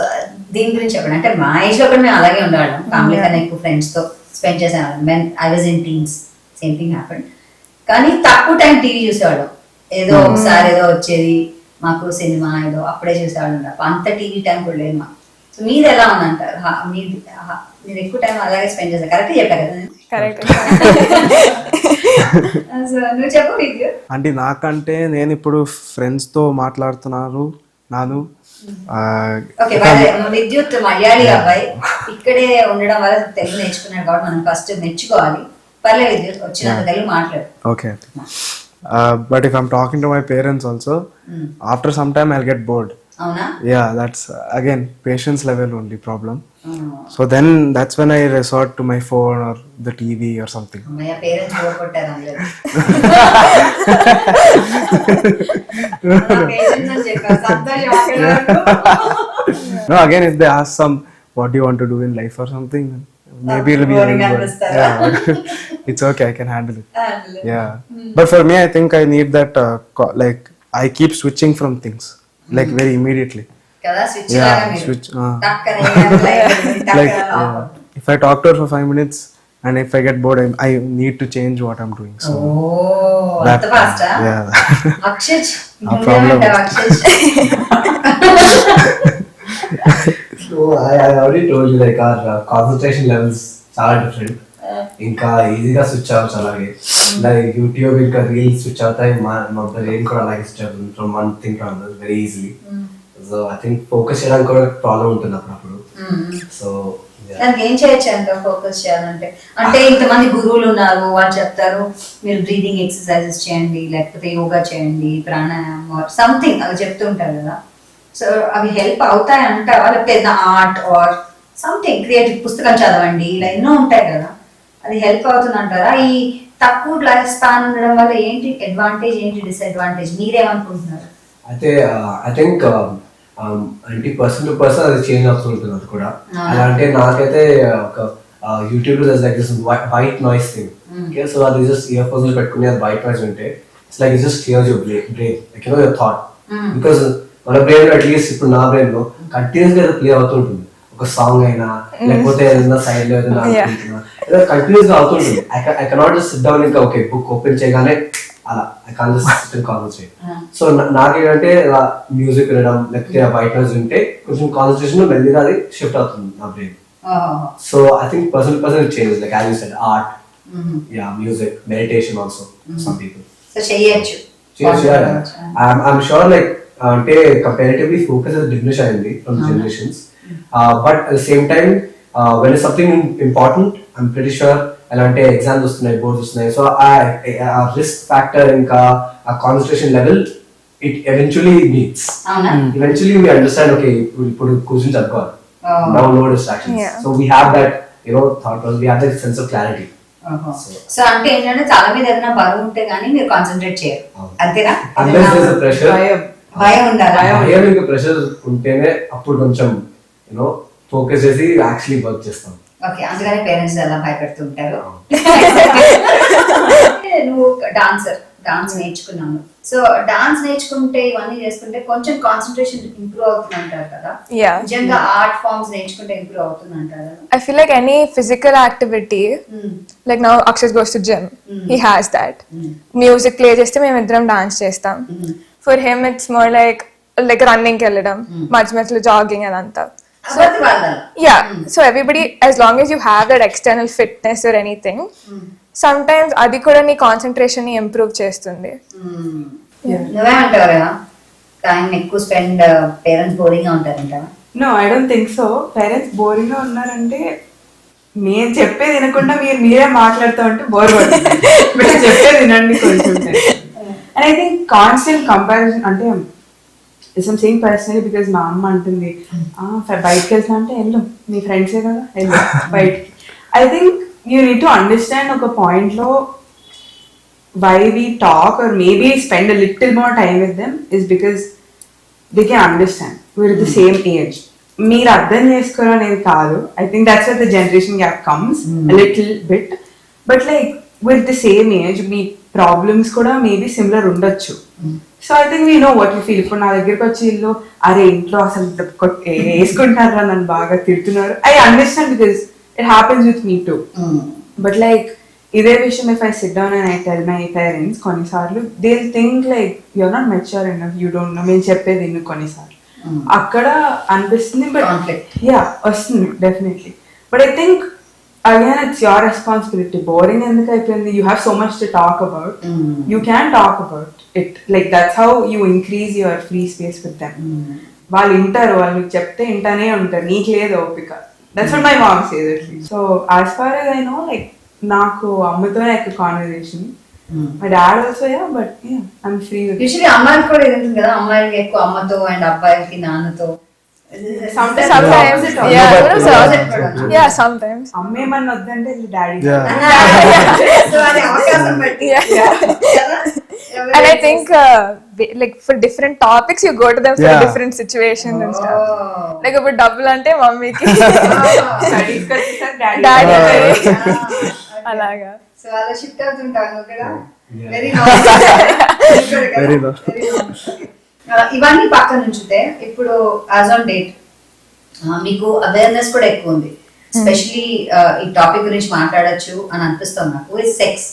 దీని గురించి చెప్పండి. అంటే మా ఏజ్ లో కూడా మేము అలాగే ఉండేవాళ్ళం, ఫ్యామిలీ కన్నా ఎక్కువ ఫ్రెండ్స్ తో స్పెండ్ చేసేవాళ్ళం. When I was in teens same thing happened. కానీ తక్కువ టైం టీవీ చూసేవాళ్ళం. ఏదో ఒకసారి ఏదో వచ్చేది మాకు సినిమా, ఏదో అప్పుడే చూసేవాళ్ళం. అంత టీవీ టైం కూడా లేదు మాకు. సో మీరు ఎలా ఉందంటారు? మీరు ఎక్కువ టైం అలాగే స్పెండ్ చేస్తారు. కరెక్ట్ చెప్పారు కదా? కరెక్ట్. నువ్వు చెప్పు విద్యు. అంటే నాకంటే నేను ఇప్పుడు ఫ్రెండ్స్ తో మాట్లాడుతున్నాను నాను. విద్యుత్ మలయాళీ అబ్బాయి ఇక్కడే ఉండడం వల్ల తెలుగు నేర్చుకున్నాడు కాబట్టి మనం ఫస్ట్ మెచ్చుకోవాలి. పర్లేదు విద్యుత్, వచ్చినంత తెలుగు మాట్లాడు. Okay. But if I'm talking to my parents also, after some time I'll get bored. అవునా? Yeah, that's again patience level only problem. So then that's when I resort to my phone or the TV or something. అమ్మయ్య, parents bore కొట్టారు అందరూ. No, again if they ask some what do you want to do in life or something, maybe it'll be very good. Yeah. It's okay, I can handle it. Yeah. But for me I think I need that like I keep switching from things like very immediately. కదా switch Yeah, లాగా మీరు switch. టక్కనే Like if I talk to her for 5 minutes and if I get bored I need to change what I'm doing. So అంత fast. yeah. Akshay No problem. So I already told you like our concentration levels చాలా different. ఇంకా ఈజీగా switch అవ్వచ్చు. అలాగే like YouTube ఇంకా reels switch అవుతాయి. మా brain కూడా అలాగే స్విచ్ అవుతుంది from one thing to another very easily. So I think focus చేయడానికి కూడా ప్రాబ్లం ఉంటుంది అప్పుడప్పుడు. సో దానికి ఏం చేయొచ్చు అంట ఫోకస్ చేయాలంటే? అంటే ఇంతమంది గురువులు ఉన్నారు, వాళ్ళు చెప్తారు మీరు బ్రీదింగ్ ఎక్సర్సైజెస్ చేయండి, లేకపోతే యోగా చేయండి, ప్రాణాయామం సంథింగ్ అలా చెప్తూ ఉంటారు కదా. సో అవి హెల్ప్ అవుతాయి అంటావా? లేకపోతే ఆర్ట్ ఆర్ సంథింగ్ క్రియేటివ్ పుస్తకం చదవండి, ఇలా ఎన్నో ఉంటాయి కదా, అది హెల్ప్ అవుతుంది అంటారా? ఈ తక్కువ లైఫ్ స్పాన్ ఉండడం వల్ల ఏంటి అడ్వాంటేజ్, ఏంటి డిసడ్వాంటేజ్, మీరేమనుకుంటున్నారు? అయితే ఐ థింక్ అంటే పర్సన్ టు పర్సన్ అది చేంజ్ అవుతూ ఉంటుంది. అది కూడా అలా అంటే నాకైతే ఒక యూట్యూబ్ లో like this white noise thing. Okay, so అది జస్ట్ ఇయర్ ఫోన్స్ పెట్టుకుని అది వైట్ నాయిస్ ఉంటే it's like it just clears your brain, like you know your thought. Because మన బ్రెయిన్ లో అట్లీస్ట్ ఇప్పుడు నా బ్రెయిన్ లో కంటిన్యూస్ గా ప్లే అవుతుంటుంది. ఒక సాంగ్ అయినా లేకపోతే ఏదైనా సైడ్ లో ఏదైనా అనుకుంటున్నా ఏదో కంటిన్యూస్ గా అవుతుంటుంది. I cannot just sit down ఇంకా ఓకే బుక్ ఓపెన్ చేయగానే అలా I can just concentrate. So నాకేంటంటే మ్యూజిక్ వినడం లేకపోతే వైట్ నాయిస్ వింటే కొంచెం కాన్సన్ట్రేషన్ మెల్లిగా అది షిఫ్ట్ అవుతుంది నా brain. So I think personal changes like as you said art, music, meditation also some people so చేయొచ్చు. ఐఎమ్ షూర్ లైక్ అంటే కంపారిటివ్లీ ఫోకస్ డిమినిష్ అయింది from generations, but at the same time when is something important I'm pretty sure ఎలా అంటే exams వస్తున్నాయి, boards వస్తున్నాయి, so ఆ risk factor ఇంకా ఆ concentration level it eventually meets. Eventually we understand okay ఇప్పుడు కూర్చొని చదువుకోవాలి, now no distractions, so we have that thought process, we have that sense of clarity. So అంటే ఏంటంటే చాలా మీద ఏదైనా బరువు ఉంటే గానీ మీరు కాన్సన్ట్రేట్ చేయరు, అంతేనా? Unless there is a pressure, భయం ఉండాలి. భయం ఇంకా ప్రెషర్ ఉంటేనే అప్పుడు కొంచెం ఫోకస్ చేసి యాక్చువల్లీ వర్క్ చేస్తాం. ఓకే, అందుకని పేరెంట్స్ అలా భయపెడుతుంటారు. నువ్వు డాన్స్ నేర్చుకున్నాను, సో డాన్స్ నేర్చుకుంటే ఇవన్నీ చేసుకుంటే కొంచెం కాన్సన్ట్రేషన్ ఇంప్రూవ్ అవుతుంది అంటారు కదా? నిజంగా ఆర్ట్ ఫార్మ్స్ నేర్చుకుంటే ఇంప్రూవ్ అవుతుంది అంటారు? I feel like any physical activity, like now Akshay goes to gym, he has that. Music play చేస్తే మేము ఇద్దరం డాన్స్ చేస్తాం. For him it's more like running కి వెళ్ళడం, మధ్య మధ్యలో జాగింగ్ అదంతా. Yeah, so everybody, as long as you have that external fitness or anything, sometimes అది కూడా నీ కాన్సన్ట్రేషన్ ని ఇంప్రూవ్ చేస్తుంది. నువ్వే అంటారా టైం ఎక్కువ స్పెండ్ పేరెంట్స్ బోరింగ్ గా ఉంటారంటావా? No, I don't think so. Parents boring గా ఉన్నారంటే నేను చెప్పేది వినకుండా మీరే మాట్లాడుతూ ఉంటే బోర్ పడుతుంది. మీరు చెప్పేది వినండి కొంచెం. And I think constant comparison అంటే I'm saying personally because మా అమ్మ అంటుంది బయటకి వెళ్తా అంటే వెళ్ళు, మీ ఫ్రెండ్సే కదా వెళ్ళు బయటికి. I think you need to understand ఒక పాయింట్ లో why we talk or maybe spend a little more time with them is because they can understand we're the same age. మీరు అర్థం చేసుకోవడం అనేది కాదు. I think that's where the generation gap comes a little bit, but like with the same age me problems కూడా maybe similar ఉండొచ్చు. So I think we know what you feel. ఇప్పుడు నా దగ్గరకు వచ్చి ఇల్లు అరే ఇంట్లో అసలు వేసుకుంటారా నన్ను బాగా తిడుతున్నారు, I understand because it happens with me too. But like ఇదే విషయం if I sit down and I tell my parents కొన్నిసార్లు they will think like you're not mature enough, you don't know. మేము చెప్పేది ఇన్ని కొన్నిసార్లు అక్కడ అనిపిస్తుంది, బట్ యా వస్తుంది definitely. But I think again it's your responsibility. Boring ఎందుకు అయిపోయింది, you have so much to talk about, you can talk about it, like that's how you increase your free space with them. వాళ్ళు వింటారు, వాళ్ళు చెప్తే వింటానే ఉంటారు, నీకు లేదు ఓపిక. That's what my mom says at least. So as far as I know, like నాకు అమ్మతోనే ఎక్కువ conversation, my dad also, yeah, but yeah I'm free with usually అమ్మాయికి కూడా ఇది ఉంటుంది కదా, అమ్మాయిలకి ఎక్కువ అమ్మతో అండ్ అబ్బాయిలకి నాన్నతో. Sometimes అమ్మేమన్నా వద్దంటే daddy. And I think like for different topics you go to them for different situations and stuff. Like ఇప్పుడు డబ్బులు అంటే మమ్మీకి, డాడీ అలాగా. సో అలా షిఫ్ట్ అవుతుంటాను కదా. ఇవన్నీ పక్కన ఉంచితే ఇప్పుడు యాజ్ ఆన్ డేట్ మీకు అవేర్నెస్ కూడా ఎక్కువ ఉంది, ఎస్పెషలీ ఈ టాపిక్ గురించి మాట్లాడొచ్చు అని అనిపిస్తుంది నాకు. ఈ సెక్స్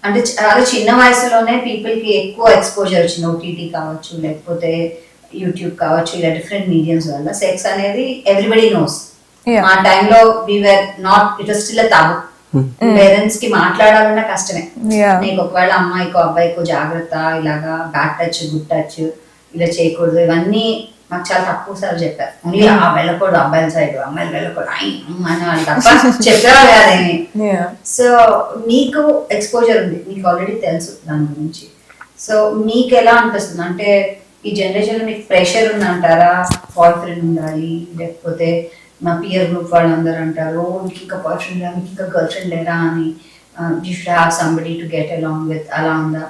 అంటే చాలా చిన్న వయసులోనే పీపుల్ కి ఎక్కువ ఎక్స్పోజర్ వచ్చింది, ఓటీటీ కావచ్చు లేకపోతే యూట్యూబ్ కావచ్చు, ఇలా డిఫరెంట్ మీడియంస్ వల్ల సెక్స్ అనేది ఎవ్రీబడి నోస్. ఆ టైంలో we're not, it was still taboo. Parents కి మాట్లాడాలన్నా కష్టమే. నీకు ఒకవేళ అమ్మాయికో అబ్బాయికో జాగ్రత్త, ఇలాగా బ్యాడ్ టచ్ గుడ్ టచ్ ఇలా చేయకూడదు, ఇవన్నీ మాకు చాలా తక్కువ సార్లు చెప్పారు. ఓన్లీ ఆ వెళ్ళకూడదు అబ్బాయిల సైడ్, అమ్మాయిలు వెళ్ళకూడదు అని వాళ్ళు తప్ప చెప్పేవాళ్ళు కాదేమి. సో మీకు ఎక్స్పోజర్ ఉంది, మీకు ఆల్రెడీ తెలుసు దాని గురించి. సో మీకు ఎలా అనిపిస్తుంది అంటే ఈ జనరేషన్ లో మీకు ప్రెషర్ ఉందంటారా, బాయ్ ఫ్రెండ్ ఉండాలి, లేకపోతే మా పియర్ గ్రూప్ వాళ్ళు అందరూ అంటారు మీకు ఇంకా బాయ్ ఫ్రెండ్ లేరా, మీకు ఇంకా గర్ల్ ఫ్రెండ్ లేరా అని, you should have somebody to get along with, అలా ఉందా?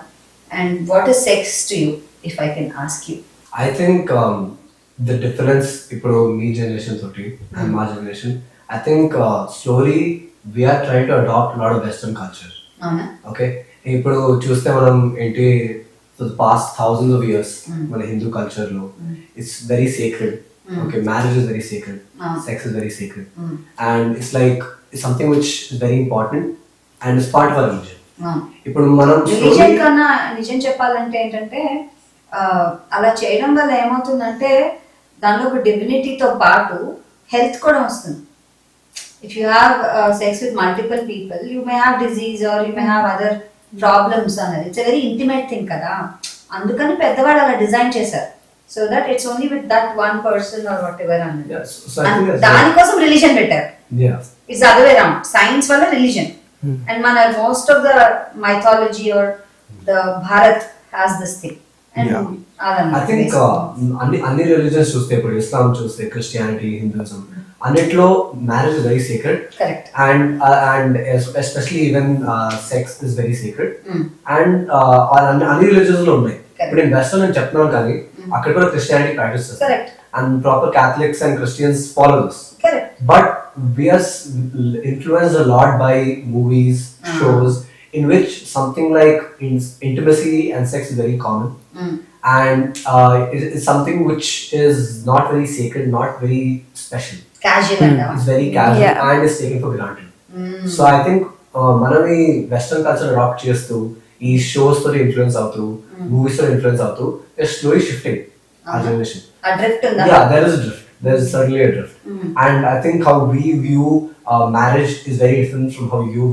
And what is sex to you if I can ask you? I think the difference ఇప్పుడు మీ జనరేషన్ తోటి అండ్ మా generation, I think slowly we're try to adapt lot of western culture. Okay, ఇప్పుడు చూస్తే మనం ఏంటి పాస్ట్ థౌజండ్స్ ఆఫ్ ఇయర్స్ మన Hindu culture లో it's very sacred Okay, marriage is very sacred, Ah. sex is very sacred, and it's like it's something which is very important and it's part of our religion. ఇప్పుడు మనం religion కన్నా నిజం చెప్పాలంటే ఏంటంటే అలా చేయడం వల్ల ఏమవుతుందంటే దానిలో ఒక డివినిటీతో పాటు హెల్త్ కూడా వస్తుంది. If you have sex with multiple people you may have disease are you may have other problems అనేది ఇట్స్ వెరీ ఇంటిమేట్ థింగ్ కదా. అందుకని పెద్దవాళ్ళు అలా డిజైన్ చేశారు. So that it's only with that one person are what ever అన్నది. దానికోసం religion పెట్టారు. It's other way round. Science వల్ల religion. And most of the mythology or the Bharat has this thing. And I think అన్ని religions చూస్తే ఇప్పుడు ఇస్లాం చూస్తే Christianity Hinduism అన్నిట్లో marriage is very secret. Correct. And especially even sex is very sacred. And అన్ని religions లో ఉన్నాయి. ఇప్పుడు నేను వెస్టర్న్ అని చెప్తున్నాను కానీ అక్కడ కూడా క్రిస్టియానిటీ ప్రాక్టీస్ చేస్తారు. Correct. And proper Catholics and Christians follow this. Correct. But we are influenced a lot by movies, shows in which something like intimacy and sex is very common. And it's something which is not very sacred, not very special. Casual. It's very casual and is taken for granted. So I think మనని western culture adapt చేస్తూ ఈ shows తో influence అవుతూ movies తో influence అవుతూ slowly shifting our generation. A drift in that. Yeah, there is a drift. There is certainly a drift. And I think how we view marriage is very different from how you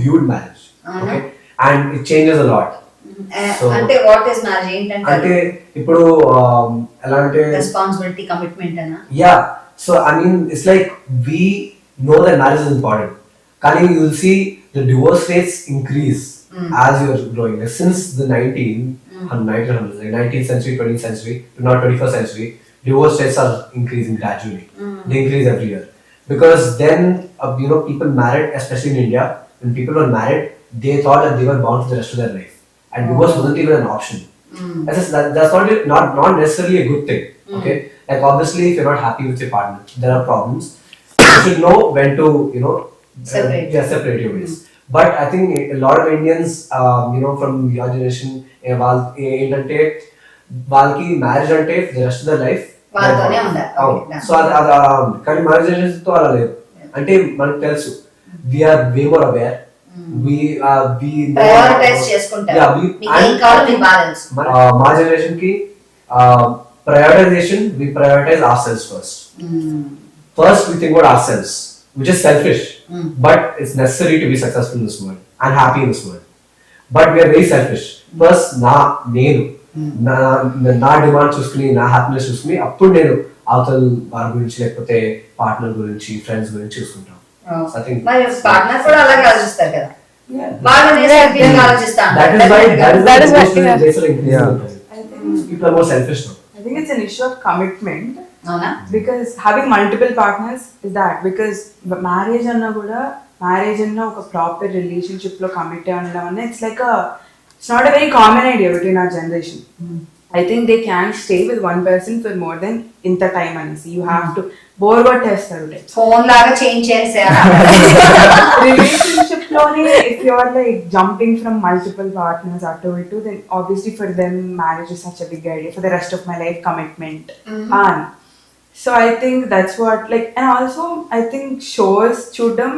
viewed marriage. Okay, and it changes a lot. So, అంటే what is marriage ఏంటంటే అంటే ఇప్పుడు ఎలా అంటే responsibility commitment అనా. Yeah, so I mean it's like we know that marriage is important. కానీ you will see the divorce rates increase as you are growing. Like, since the 19th century, 20th century, not 21st century, divorce rates are increasing gradually. They increase every year. Because then, people married, especially in India, when people were married, they thought that they were bound for the rest of their life. And divorce wasn't even an option. That's not necessarily a good thing. Okay? Like, obviously, if you're not happy with your partner, there are problems. You should know when to, separate your ways. But I think a lot of Indians, from your generation, ఏంటంటే వాళ్ళకి marriage అంటే the rest of the life వాళ్ళతోనే ఉండాలి. So అది కానీ marriage generation తో అలా లేదు. అంటే మనకు తెలుసు we're way more aware, prioritize చేసుకుంటారు. మీకు ఏం కావాలో మీకు బాగా తెలుసు. మా జనరేషన్ కి prioritization we prioritize ourselves first we think about ourselves which is selfish, but it's necessary to be successful in this world and happy in this world. But we are very selfish. First నేను నా demand చూసుకుని నా happiness చూసుకుని అప్పుడు నేను అవతల వారి గురించి లేకపోతే పార్ట్నర్ గురించి ఫ్రెండ్స్ గురించి చూసుకుంటాం. మరి పార్ట్నర్ కూడా అలాగే ఆలోచిస్తారు కదా. People are more selfish now. I think it's an issue of commitment. Because having multiple partners is that because marriage anna ఒక ప్రాపర్ రిలేషన్షిప్ లో కమిట్ అయి ఉండడం అన్న it's not a very common idea between our generation. I think they can't stay with one person for more than inta time అనేసి you have to bore కొట్టేస్తారు phone లాగా change చేసేయాలి relationship లోనే. if you are like jumping from multiple partners అటు ఇటు then obviously for them marriage is such a big idea for the rest of my life commitment. So I think that's what and also I think shows chudam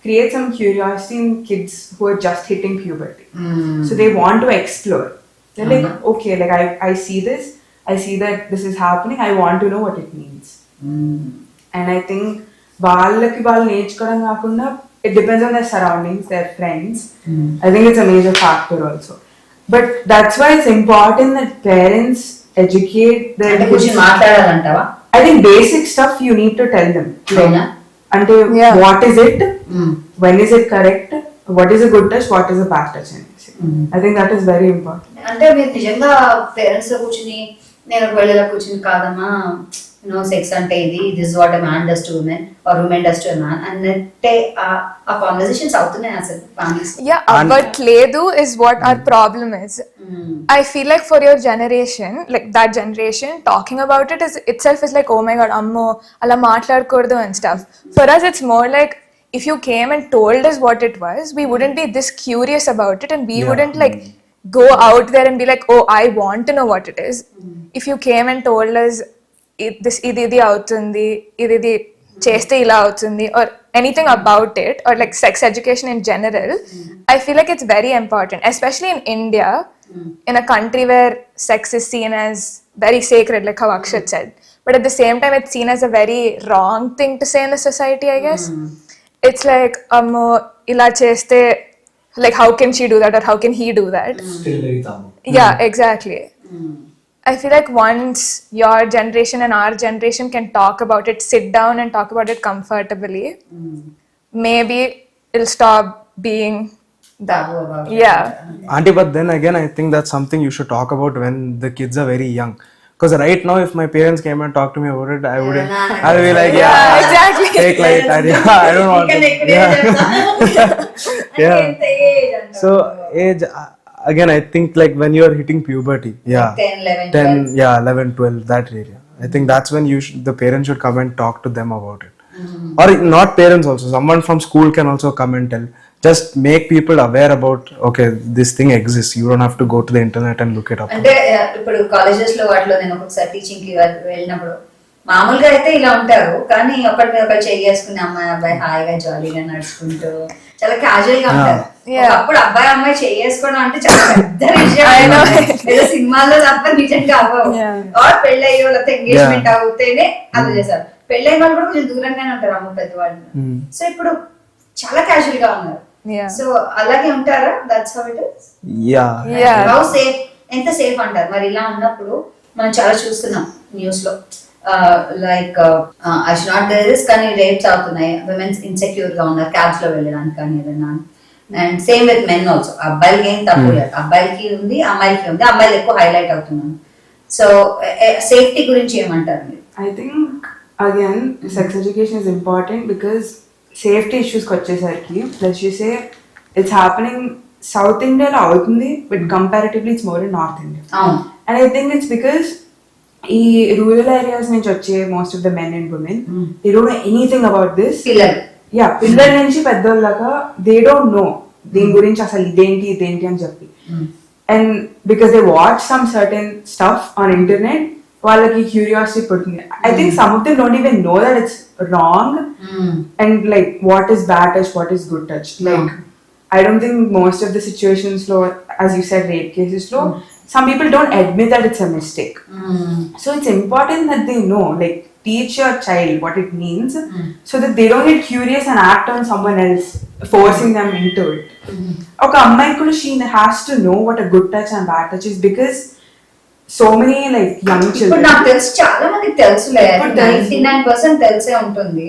create some curiosity in kids who are just hitting puberty. So they want to explore. They're like, okay, I see this, I see that this is happening, I want to know what it means. And I think వాళ్ళకి వాళ్ళు నేర్చుకోవడం కాకుండా it depends on their surroundings, their friends. I think it's a major factor also. But that's why it's important that parents educate their kids. మాట్లాడాలంటావా? I think basic stuff you need to tell them. అంటే what is it? When is it correct? What is a good touch? What is a bad touch? I think that is very important. అంటే మీరు నిజంగా parents తో కూర్చుని నేను ఒకవేళ ఇలా కూర్చుని కాదమ్మా సెక్స్ అంటే ఇది this what a man does to women or women does to a man అంటే ఆ కాన్వర్సేషన్స్ అవుతున్నాయి అసలు ఫ్యామిలీస్. అవ్వట్లేదు is what our problem is. I feel like for your generation, like that generation, talking about it is itself is like, oh my god, ammo ala maatladkodadu and stuff. For us it's more like if you came and told us what it was, we wouldn't be this curious about it and we wouldn't go out there and be like, oh, I want to know what it is. If you came and told us ఇది అవుతుంది, ఇది చేస్తే ఇలా అవుతుంది, or anything about it, or like sex education in general, I feel like it's very important, especially in India, in a country where sex is seen as very sacred, like how Akshat said, but at the same time it's seen as a very wrong thing to say in the society, I guess. It's like ila cheste, like how can she do that, or how can he do that? Still very taboo. Yeah, exactly. I feel like once your generation and our generation can talk about it, sit down and talk about it comfortably, maybe it'll stop being that. Taboo about it. Yeah. Auntie, but then again, I think that's something you should talk about when the kids are very young. Because right now, if my parents came and talked to me about it, I wouldn't. I'll be like, Yeah, yeah, exactly. take light. I don't want to. Yeah. So age again, I think like when you're hitting puberty, yeah, 10, 11, 10, yeah, 11, 12, that area. I think that's when the parents should come and talk to them about it. Or not parents also, someone from school can also come and tell. Just make people aware about, okay, this thing exists. You don't have to go to the internet and look it up. అంటే ఇప్పుడు colleges లో వాటిలో నేను ఒక్కొక్కసారి teaching కి వెళ్ళినప్పుడు మామూలుగా అయితే ఇలా ఉంటారు, కానీ ఒకరి మీద ఒకరు చేసుకుని అమ్మాయి అబ్బాయి హాయిగా జాలీగా నడుచుకుంటూ చాలా క్యాజువల్ గా ఉంటారు. అప్పుడు అబ్బాయి అమ్మాయి చేసుకోవడం అంటే చాలా పెద్ద విషయం, ఏదో సినిమాల్లో తప్ప నిజంగా అవ్వవు. ఆర్ పెళ్లి అయ్యో లేకపోతే ఎంగేజ్మెంట్ అవుతేనే అది చేస్తారు. పెళ్ళైన వాళ్ళు కూడా కొంచెం దూరంగానే ఉంటారు అమ్మ పెద్దవాళ్ళు. సో ఇప్పుడు చాలా క్యాజువల్ గా ఉన్నారు. సో అలాగే ఉంటారా? That's how it is. How safe, ఎంత సేఫ్ అంటారు మరి ఇలా ఉన్నప్పుడు? మనం చాలా చూస్తున్నాం న్యూస్ లో, like I should not do this, కానీ రేప్స్ అవుతున్నాయి, విమెన్స్ ఇన్సెక్యూర్ గా ఉన్నారు క్యాబ్స్ లో వెళ్ళడానికి కానీ ఏదైనా. And same with men also, అబ్బాయిలకి ఏం తప్పు లేదు, అబ్బాయిలకి ఉంది అమ్మాయిలకి ఉంది, అమ్మాయిలు ఎక్కువ హైలైట్ అవుతున్నాను. సో సేఫ్టీ గురించి ఏమంటారు మీరు? I think again sex education is important because safety issues వచ్చేసరికి let's just say it's happening South India లో అవుతుంది, but comparatively it's more in North India. And I think it's because ఈ rural areas నుంచి వచ్చే most of the men and women they don't know anything about this. పిల్లల నుంచి పెద్దోళ్ళగా they don't know దీని గురించి అసలు ఇదేంటి అని చెప్పి. And because they watch some certain stuff on internet, వాళ్ళకి క్యూరియాసిటీ పుడుతుంది. I think some of them don't even know that it's wrong and like what is bad touch, what is good touch. Like I don't think most of the situations lo, as you said, rape cases lo, some people don't admit that it's a mistake. So it's important that they know, like teach your child what it means, so that they don't get curious and act on someone else, forcing them into it. Okay, amma kuda she has to know what a good touch and bad touch is, because so many like young children. ఇప్పుడు నాకు తెలుసు, చాలా మందికి తెలుసులే, 99% తెలిసే ఉంటుంది.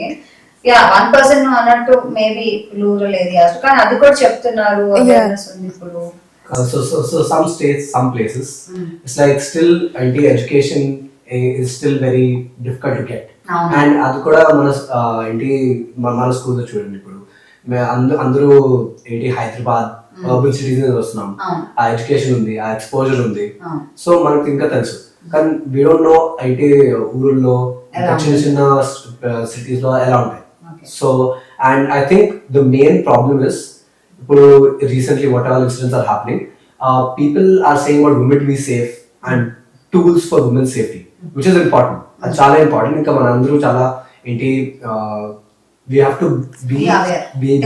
1% నువ్వు అన్నట్టు మేబీ రూరల్ ఏరియాస్, కానీ అది కూడా చెప్తున్నారు, అవేర్నెస్ ఉంది ఇప్పుడు. So some states, some places, it's like still education is still very difficult to get. And అది కూడా మన స్కూల్ లో చూడండి, ఇప్పుడు అందరూ హైదరాబాద్ అర్బన్ సిటీస్ వస్తున్నాం, ఆ ఎడ్యుకేషన్ ఉంది, ఆ ఎక్స్పోజర్ ఉంది, సో మనకు ఇంకా తెలుసు. కానీ వీ డోంట్ నో ఊళ్ళో చిన్న చిన్న సిటీస్ లో ఎలా ఉంటాయి. So, and I think the main problem is, recently what all incidents are happening, people are saying about women to be safe and tools for women's safety, which is important. That's chala important. Inka manandru chala we have to be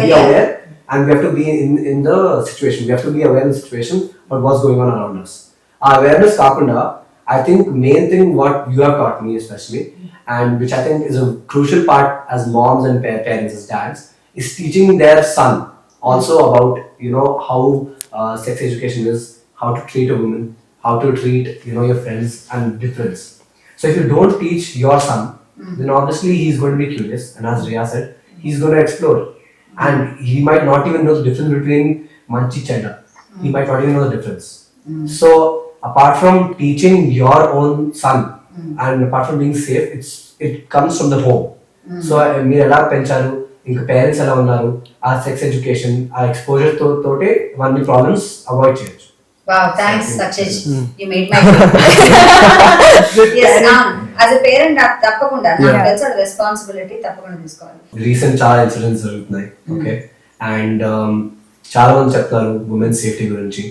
aware, and we have to be in the situation. We have to be aware in the situation of what's going on around us. Awareness kaakunda, I think main thing what you have taught me especially, and which I think is a crucial part as moms and parents, as dads, is teaching their son also about, how sex education is, how to treat a woman, how to treat, your friends and difference. So if you don't teach your son, then obviously he's going to be curious, and as Riya said, he's going to explore, and he might not even know the difference between manchi cheda. He might not even know the difference. So apart from teaching your own son, and apart from being safe, it comes from the home. So మీరు ఎలా పెంచారు, ఇంకా parents ఎలా ఉన్నారు, ఆ sex education, ఆ exposure తోటే ఇవన్నీ ప్రాబ్లమ్స్ అవాయిడ్ చేయొచ్చు. Wow, thanks Sakshit. You made my day. Yes, as a parent తప్పకుండా నాకు తెలుసు అది రెస్పాన్సిబిలిటీ తప్పకుండా తీసుకోవాలి. రీసెంట్ చాలా ఇన్సిడెంట్స్ జరుగుతున్నాయి, ఓకే, అండ్ చాలా మంది చెప్తారు ఉమెన్ సేఫ్టీ గురించి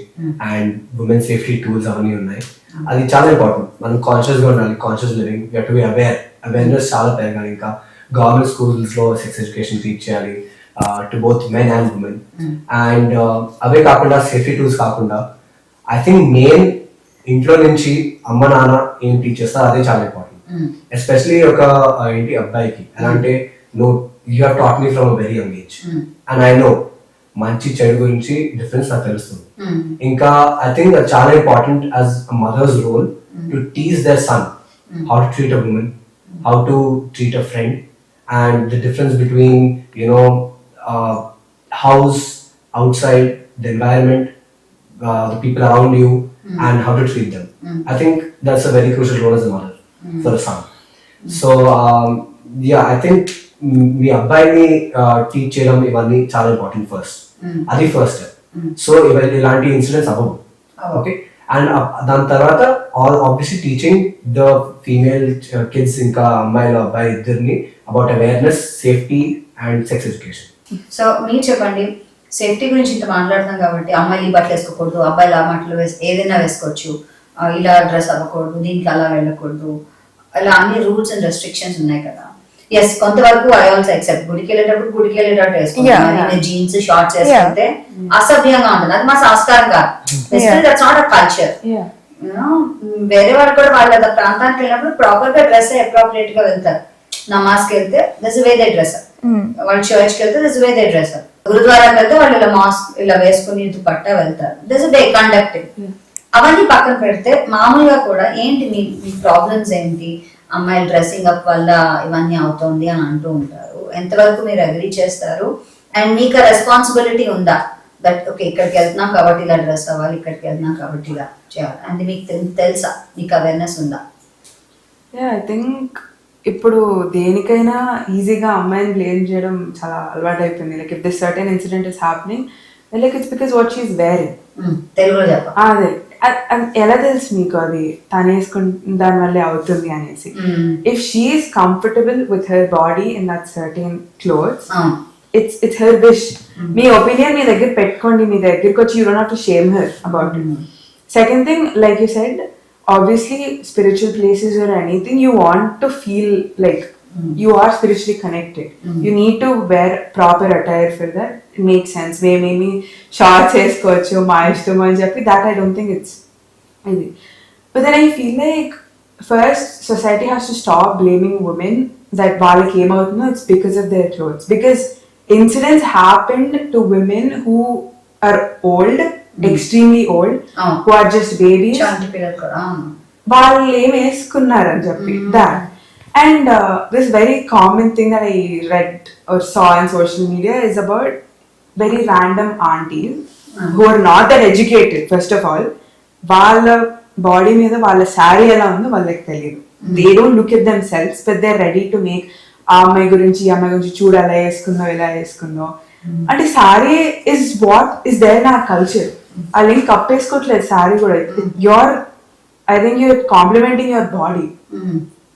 అండ్ ఉమెన్ సేఫ్టీ టూల్స్ అవన్నీ ఉన్నాయి. అది చాలా ఇంపార్టెంట్. మనం కాన్షియస్ గా ఉండాలి, conscious living, you to be awareness చాలా పెరగాలి. ఇంకా గవర్నమెంట్ స్కూల్స్ లో సెక్స్ ఎడ్యుకేషన్ టీచ్ చేయాలి to both men and women. And అవే కాకుండా సేఫ్టీ టూల్స్ కాకుండా ఐ థింక్ మెయిన్ ఇంట్లో నుంచి అమ్మ నాన్న ఏం టీచ్ చేస్తారో అదే చాలా ఇంపార్టెంట్. ఎస్పెషలీ ఒక అబ్బాయికి ఎలా అంటే no you have taught me from a very young age and I know మంచి చెడు గురించి డిఫరెన్స్ నాకు తెలుస్తుంది. ఇంకా ఐ థింక్ చాలా important as mother's role to teach their son how to treat a woman, how to treat a friend and the difference between house, outside, the environment, the people around you, and how to treat them. I think that's a very crucial role as a mother for a son. So yeah, I think మీ అబ్బాయిని teach చేయడం ఇవన్నీ చాలా important first. అది first step. So ఇలాంటి incidents అవ్వవు. Okay, and దాని తర్వాత obviously teaching the female kids ఇంకా అమ్మాయిలు అబ్బాయి ఇద్దరిని about awareness, safety and sex education. So మీరు చెప్పండి, సేఫ్టీ గురించి ఇంత మాట్లాడుతున్నాం కాబట్టి అమ్మాయిలు ఈ బట్టలు వేసుకోకూడదు, అబ్బాయిలు ఆ బట్టలు ఏదైనా వేసుకోవచ్చు, ఇలా డ్రెస్ అవ్వకూడదు, దీంట్లో అలా వెళ్ళకూడదు, అలా అన్ని రూల్స్ అండ్ రెస్ట్రిక్షన్స్ ఉన్నాయి కదా. ఎస్, కొంతవరకు ఐ ఆల్సో ఎక్సెప్ట్. గుడికి వెళ్ళేటట్టు వేసుకుంటాను, జీన్స్ షార్ట్స్ వేసుకుంటే అసభ్యంగా ఉంటుంది, అది మా సంస్కారం కాదు. That's not a culture. వేరే వాళ్ళు కూడా వాళ్ళ ప్రాంతానికి వెళ్ళినప్పుడు ప్రాపర్ గా డ్రెస్ అప్రోప్రియేట్ గా వెళ్తారు. నమాజ్కి వెళ్తే దట్స్ వే దే డ్రెస్, వాళ్ళు చర్చ్ కి వెళ్తే దట్స్ వే దే డ్రెస్, గురుద్వారాకి వెళ్తే వాళ్ళు ఇలా మాస్క్ ఇలా వేసుకుని దుపట్టా వెళ్తారు. That's way conducting. అవన్నీ పక్కన పెడితే మామూలుగా కూడా ఏంటి మీ ప్రాబ్లమ్స్ ఏంటి, అమ్మాయిల డ్రెస్సింగ్ అప్ వల్ల ఇవన్నీ అవుతుంది అని అంటూ ఉంటారు. ఎంతవరకు మీరు అగ్రీ చేస్తారు? అండ్ మీకు రెస్పాన్సిబిలిటీ ఉందా దట్ ఓకే ఇక్కడికి వెళ్తున్నాం కాబట్టి ఇలా డ్రెస్ అవ్వాలి, ఇక్కడికి వెళ్తున్నాం కాబట్టి ఇలా చేయాలి అంటే మీకు తెలుసా, మీకు అవేర్నెస్ ఉందా? ఐ థింక్ ఇప్పుడు దేనికైనా ఈజీగా అమ్మాయిని బ్లేమ్ చేయడం చాలా అలవాటు అయిపోయింది. Like if this certain incident is happening, like it's because what she is wearing. తెలుగులో చెప్ప అదే ఎలా తెలుసు మీకు అది తను వేసుకుంటే దాని వల్లే అవుతుంది అనేసి. If she is comfortable with her body in that certain clothes, it's her wish. మీ ఒపీనియన్ మీ దగ్గర పెట్టుకోండి, మీ దగ్గరికి వచ్చి you don't have to shame her about it. Second thing, like you said, obviously spiritual places or anything, you want to feel like you are spiritually connected. You need to wear proper attire for that. It makes sense. Maybe shorts veskochu ma ishtam ani cheppi, that I don't think it's easy. But then I feel like first society has to stop blaming women that vallaki em avutundo it's because of their clothes, because incidents happened to women who are old, extremely old, who are just babies, వాళ్ళు ఏం వేసుకున్నారని చెప్పి that. And this very common thing that I read or saw on social media is about very random aunties who are not that educated. First of all, వాళ్ళ body మీద వాళ్ళ శారీ ఎలా ఉందో వాళ్ళకి తెలియదు. They don't look at themselves, but they're ready to make ఆ అమ్మాయి గురించి ఈ అమ్మాయి గురించి చూడు అలా వేసుకుందో ఇలా వేసుకుందో. అంటే sari is what is there in our culture. వాళ్ళు ఏం కప్పేసుకోవట్లేదు శారీ కూడా. I think you're complimenting your body.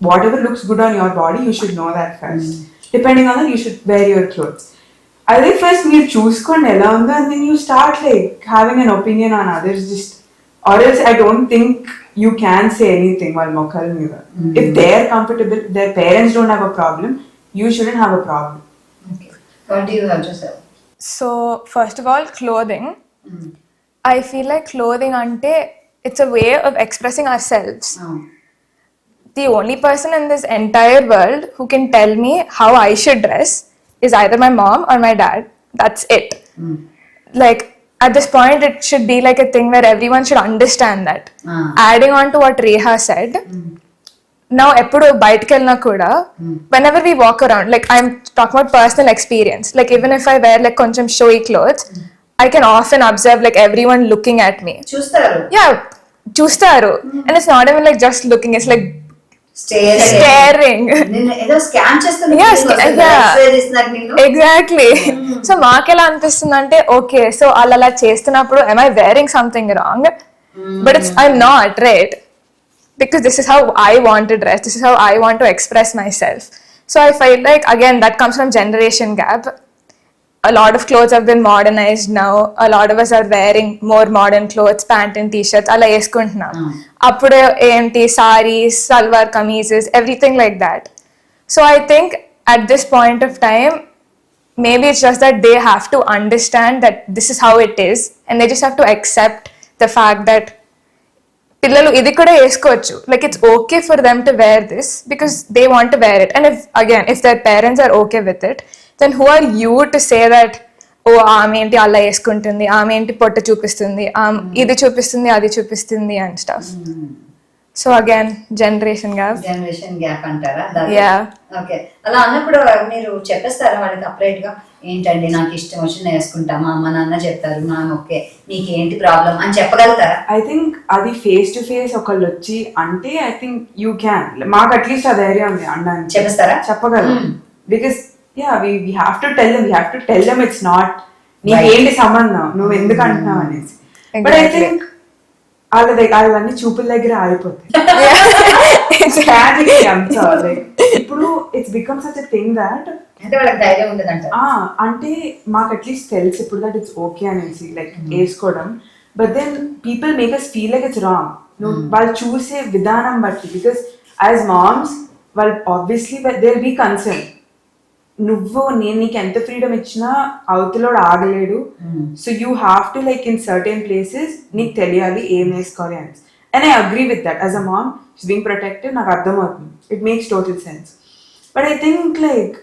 Whatever looks good on your body, you should know that first. Depending on that, you should wear your clothes. I think first you choose ela undo, and then you start like having an opinion on others. Just or else I don't think you can say anything while mokkal meeda. If they're comfortable, their parents don't have a problem, you shouldn't have a problem. Okay. What do you have to say? So first of all, clothing. I feel like clothing ante it's a way of expressing ourselves. The only person in this entire world who can tell me how I should dress is either my mom or my dad. That's it. Like at this point it should be like a thing where everyone should understand that. Adding on to what Reha said, now eppudu bayitiki ellina kuda whenever we walk around, like I'm talking about personal experience, like even if I wear like koncham showy clothes, I can often observe like everyone looking at me. Chustaru. And it's not even like just looking, it's like staring. ఏదో scan చేస్తున్నా. Exactly. So మాకెలా అనిపిస్తుంది అంటే okay so వాళ్ళు అలా చేస్తున్నప్పుడు am I wearing something wrong? But I'm not, right? Because this is how I want to dress, this is how I want to express myself. So I feel like again that comes from generation gap. a lot of clothes have been modernized now. A lot of us are wearing more modern clothes, pant and t-shirts. Alla eskuntunam. Appude enti sarees, salwar kameezes, everything like that. So I think at this point of time, maybe it's just that they have to understand that this is how it is, and they just have to accept the fact that పిల్లలు ఇది కూడా వేసుకోవచ్చు, like it's okay for them to wear this because they want to wear it. And if their parents are okay with it, then who are you to say that oh ఆమె ఏంటి అలా వేసుకుంటుంది, ఆమె ఏంటి పొట్ట చూపిస్తుంది, ఇది చూపిస్తుంది అది చూపిస్తుంది and stuff. So again generation gap అంటారా? యా. ఓకే, అలా అన్నప్పుడు మీరు చెప్పేస్తారా వాళ్ళకి సపరేట్ గా, ఏంటండి నాకు ఇష్టం వచ్చింది వేసుకుంటామా, అమ్మ నాన్న చెప్తారు, నాన్న ఓకే నీకు ఏంటి ప్రాబ్లం అని చెప్పగలుగుతారా? ఐ థింక్ అది ఫేస్ టు ఫేస్ ఒకళ్ళు వచ్చి అంటే ఐ థింక్ యూ క్యాన్, మాకు అట్లీస్ట్ ఆ ధైర్యం ఉంది అన్నాను. చెప్పేస్తారా? చెప్పగలం. Because yeah we have to tell them it's not నీకు ఏంటి సంబంధం, నువ్వు ఎందుకు అంటున్నావు అనేసి. బట్ ఐ థింక్ వాళ్ళన్నీ చూపుల దగ్గర ఆగిపోతాయి. ఇప్పుడు it's become such a thing that అంటే మాకు అట్లీస్ట్ తెలుసు ఇప్పుడు దట్ ఇట్స్ ఓకే అనేసి లైక్ వేసుకోవడం. But then people make us feel like it's wrong. వాళ్ళు చూసే విధానం బట్టి, బికాస్ యాజ్ మామ్స్ వాళ్ళు obviously they will be concern. నేను నీకు ఎంత ఫ్రీడమ్ ఇచ్చినా అవతలోడు ఆగలేడు. So you have to like in certain places నీకు తెలియాలి ఏం వేసుకోవాలి అని. And I agree with that. As a ma'am she's being protective, నాకు అర్థమవుతుంది. It makes total sense. But I think like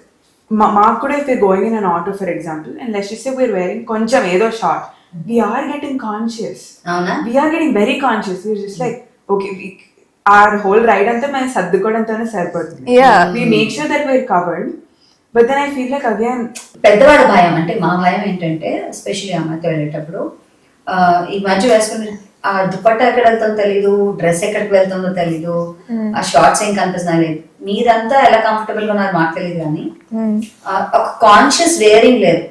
మాకు కూడా if you're going in an auto for example and let's say we're wearing కొంచెం ఏదో short, we're getting conscious, we're getting very conscious. We're just like okay our whole ride అంతా మనం సర్దుకోవడంతోనే సరిపోతుంది. We make sure that we're covered. But then I feel like again పెద్దవాళ్ళ భయం అంటే మా భయం ఏంటంటే ఎస్పెషల్లీ అమ్మాయితో వెళ్ళేటప్పుడు ఈ మధ్య వేసుకుని ఆ దుపట్టా ఎక్కడ వెళ్తుందో తెలీదు, డ్రెస్ ఎక్కడికి వెళ్తుందో తెలీదు, ఆ షార్ట్స్ ఏం కనిపిస్తున్నా లేదు. మీరంతా ఎలా కంఫర్టబుల్ గా ఉన్నారు మాకు తెలియదు, కానీ ఒక కాన్షియస్ వేరింగ్ లేదు.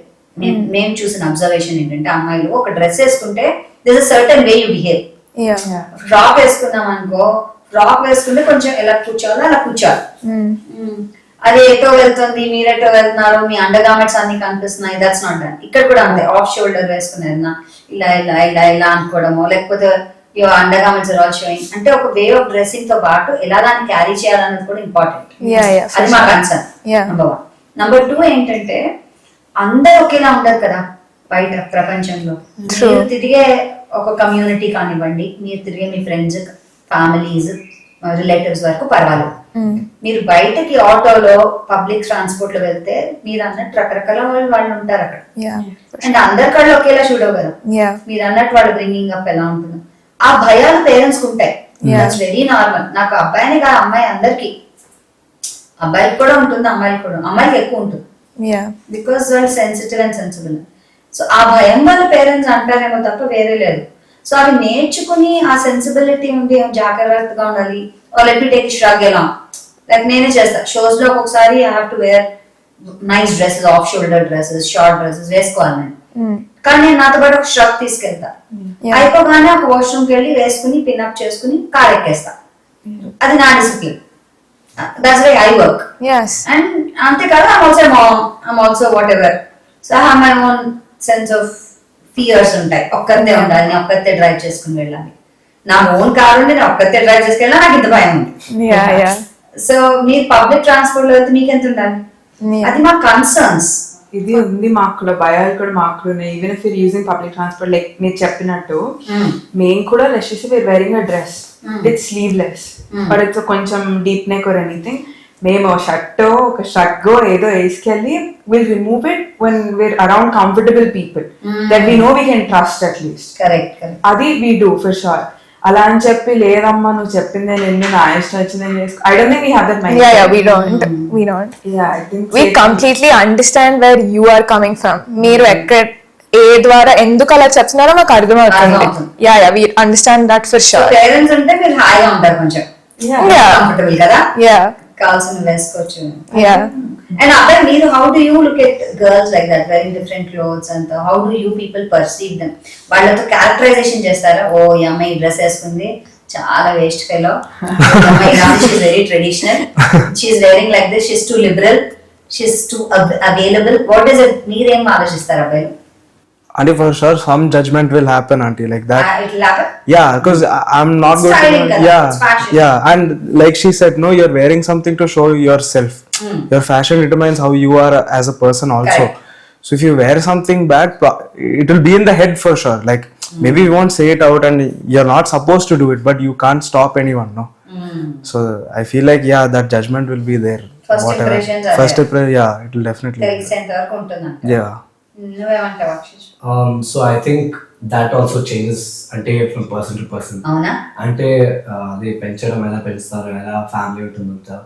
మేము చూసిన అబ్జర్వేషన్ ఏంటంటే అమ్మాయిలు ఒక డ్రెస్ వేసుకుంటే this a certain way you behave. Frock వేసుకున్నాం అనుకో, ఫ్రాక్ వేసుకుంటే కొంచెం ఎలా కూర్చోవాలో అలా కూర్చోవాలి. అది ఎటో వెళ్తుంది, మీరెటో వెళ్తున్నారు, మీ అండర్ గార్మెంట్స్ అన్ని కనిపిస్తున్నాయి, దట్స్ నాట్ డన్. ఇక్కడ కూడా అంతే, ఆఫ్ షోల్డర్ వేసుకునేది ఇలా ఇలా ఇలా ఇలా అనుకోవడమో, లేకపోతే undergarments or all showing అంటే ఒక వే ఆఫ్ డ్రెస్సింగ్ తో పాటు ఎలా దాన్ని క్యారీ చేయాలన్నది కూడా ఇంపార్టెంట్. అది మా కన్సర్న్ నెంబర్ 1. నెంబర్ 2 ఏంటంటే అందరూ ఒకేలా ఉండరు కదా బయట ప్రపంచంలో. మీరు తిరిగే ఒక కమ్యూనిటీ కానివ్వండి, మీరు తిరిగే మీ ఫ్రెండ్స్, ఫ్యామిలీస్, రిలేటివ్స్ వరకు పర్వాలేదు. మీరు బయటకి ఆటోలో పబ్లిక్ ట్రాన్స్పోర్ట్ లో వెళ్తే మీరు అన్నట్టు రకరకాల వాళ్ళు ఉంటారు అక్కడ. అండ్ అందరి కళ్ళు ఒకేలా చూడవు కదా. మీరు అన్నట్టు వాళ్ళు బ్రింగింగ్ అప్ ఎలా ఉంటుంది, ఆ భయాలు పేరెంట్స్ కు ఉంటాయి. That's very normal. నాకు అబ్బాయిని కాదు అమ్మాయి అందరికి, అబ్బాయికి కూడా ఉంటుంది, అమ్మాయికి కూడా, అమ్మాయికి ఎక్కువ ఉంటుంది బికాస్ వాళ్ళు సెన్సిటివ్ అండ్ సెన్సిబుల్. సో ఆ భయం వల్ల పేరెంట్స్ అంటారేమో తప్ప వేరే లేదు. సో అవి నేర్చుకుని ఆ సెన్సిబిలిటీ ఉంది, జాగ్రత్తగా ఉండాలి. లెట్ మీ టేక్ ష్రగ్ ఎలా, లైక్ నేనే చేస్తా షోస్ లో ఒక్కొక్కసారి I have to wear nice dresses, off shoulder dresses, short dresses వేసుకోవాలి నేను. కానీ నేను నాతో పాటు ఒక ష్రగ్ తీసుకెళ్తా, అయిపోగానే ఒక వాష్రూమ్ కి వెళ్ళి వేసుకుని పిన్అప్ చేసుకుని కార్ ఎక్కేస్తా. అది నా discipline. That's why I work. And అంతేకాదు I'm also whatever. So I have my own sense of fears ఉంటాయి. ఒక్కరితే ఉండాలి, నేను ఒక్కరితే డ్రైవ్ చేసుకుని వెళ్ళాలి, నా ఓన్ కారు నేను ఒక్కరితే డ్రైవ్ చేసుకెళ్ళినా నాకు ఇంత భయం ఉంది. సో మీరు పబ్లిక్ ట్రాన్స్పోర్ట్ లో వెళ్తే మీకు ఎంత ఉండాలి, అది మా కన్సర్న్స్. ఇది ఉంది మాకు కూడా, భయాలు కూడా మాకు ఉన్నాయి. Even if you're using public transport, like మీరు చెప్పినట్టు మేము కూడా let's say we're wearing a dress with sleeveless but it's కొంచెం డీప్ నెక్ ఆర్ ఎనీథింగ్, మేము ఒక షర్ట్ ఏదో వేసుకెళ్ళి will remove it when we're around comfortable people that we know we can trust at least. అది వీ డూ ఫర్ షూర్. అలా అని చెప్పి లేదమ్మా నువ్వు చెప్పిందే నేను నా ఇష్టం వచ్చిందని చేసుకో, I don't think we have that mindset. We don't. Yeah, I think we completely understand where you are coming from. మీరు ఎక్కడ ఏ ద్వారా ఎందుకు అలా చెప్తున్నారో మాకు అర్థమవుతుంది. We understand that for sure. Parents అంటే మీరు హాయిగా ఉంటారు, కొంచెం కంఫర్టబుల్ కదా, కావాల్సిన వేసుకోవచ్చు. And other మీరు how do you look at girls like that wearing different clothes and how do you people perceive them? వాళ్ళతో క్యారెక్టరైజేషన్ చేస్తారా? ఓ ఈ అమ్మాయి డ్రెస్ వేసుకుంది చాలా waste fellow, she is very traditional, she is wearing like this, she is too liberal, she's to available, what is it, మీరేం ఆలోచిస్తారు అబ్బాయిలు? And for sure, some judgment will happen, auntie, like that. ఇట్లా happen? Yeah, because I'm not It's going styling to. kada, Yeah, it's fashion. yeah, and like she said, no, you're wearing something to show yourself. Your fashion determines how you are as a person also. Correct. So if you wear something bad, it will be in the head for sure. Like maybe you won't say it out, and you're not supposed to do it, but you can't stop anyone, no. So I feel like that judgment will be there. First impressions are First there. impression, yeah, it will definitely. తెలిసేంత వరకు ఉంటుందంట. Yeah. నువ్వేమంటావు అక్షిష్? So I think that also changes అంటే from person to person. అవునా? అంటే అది పెంచడం ఎలా పెంచుతారు, ఎలా ఫ్యామిలీ ఉంటుందంతా.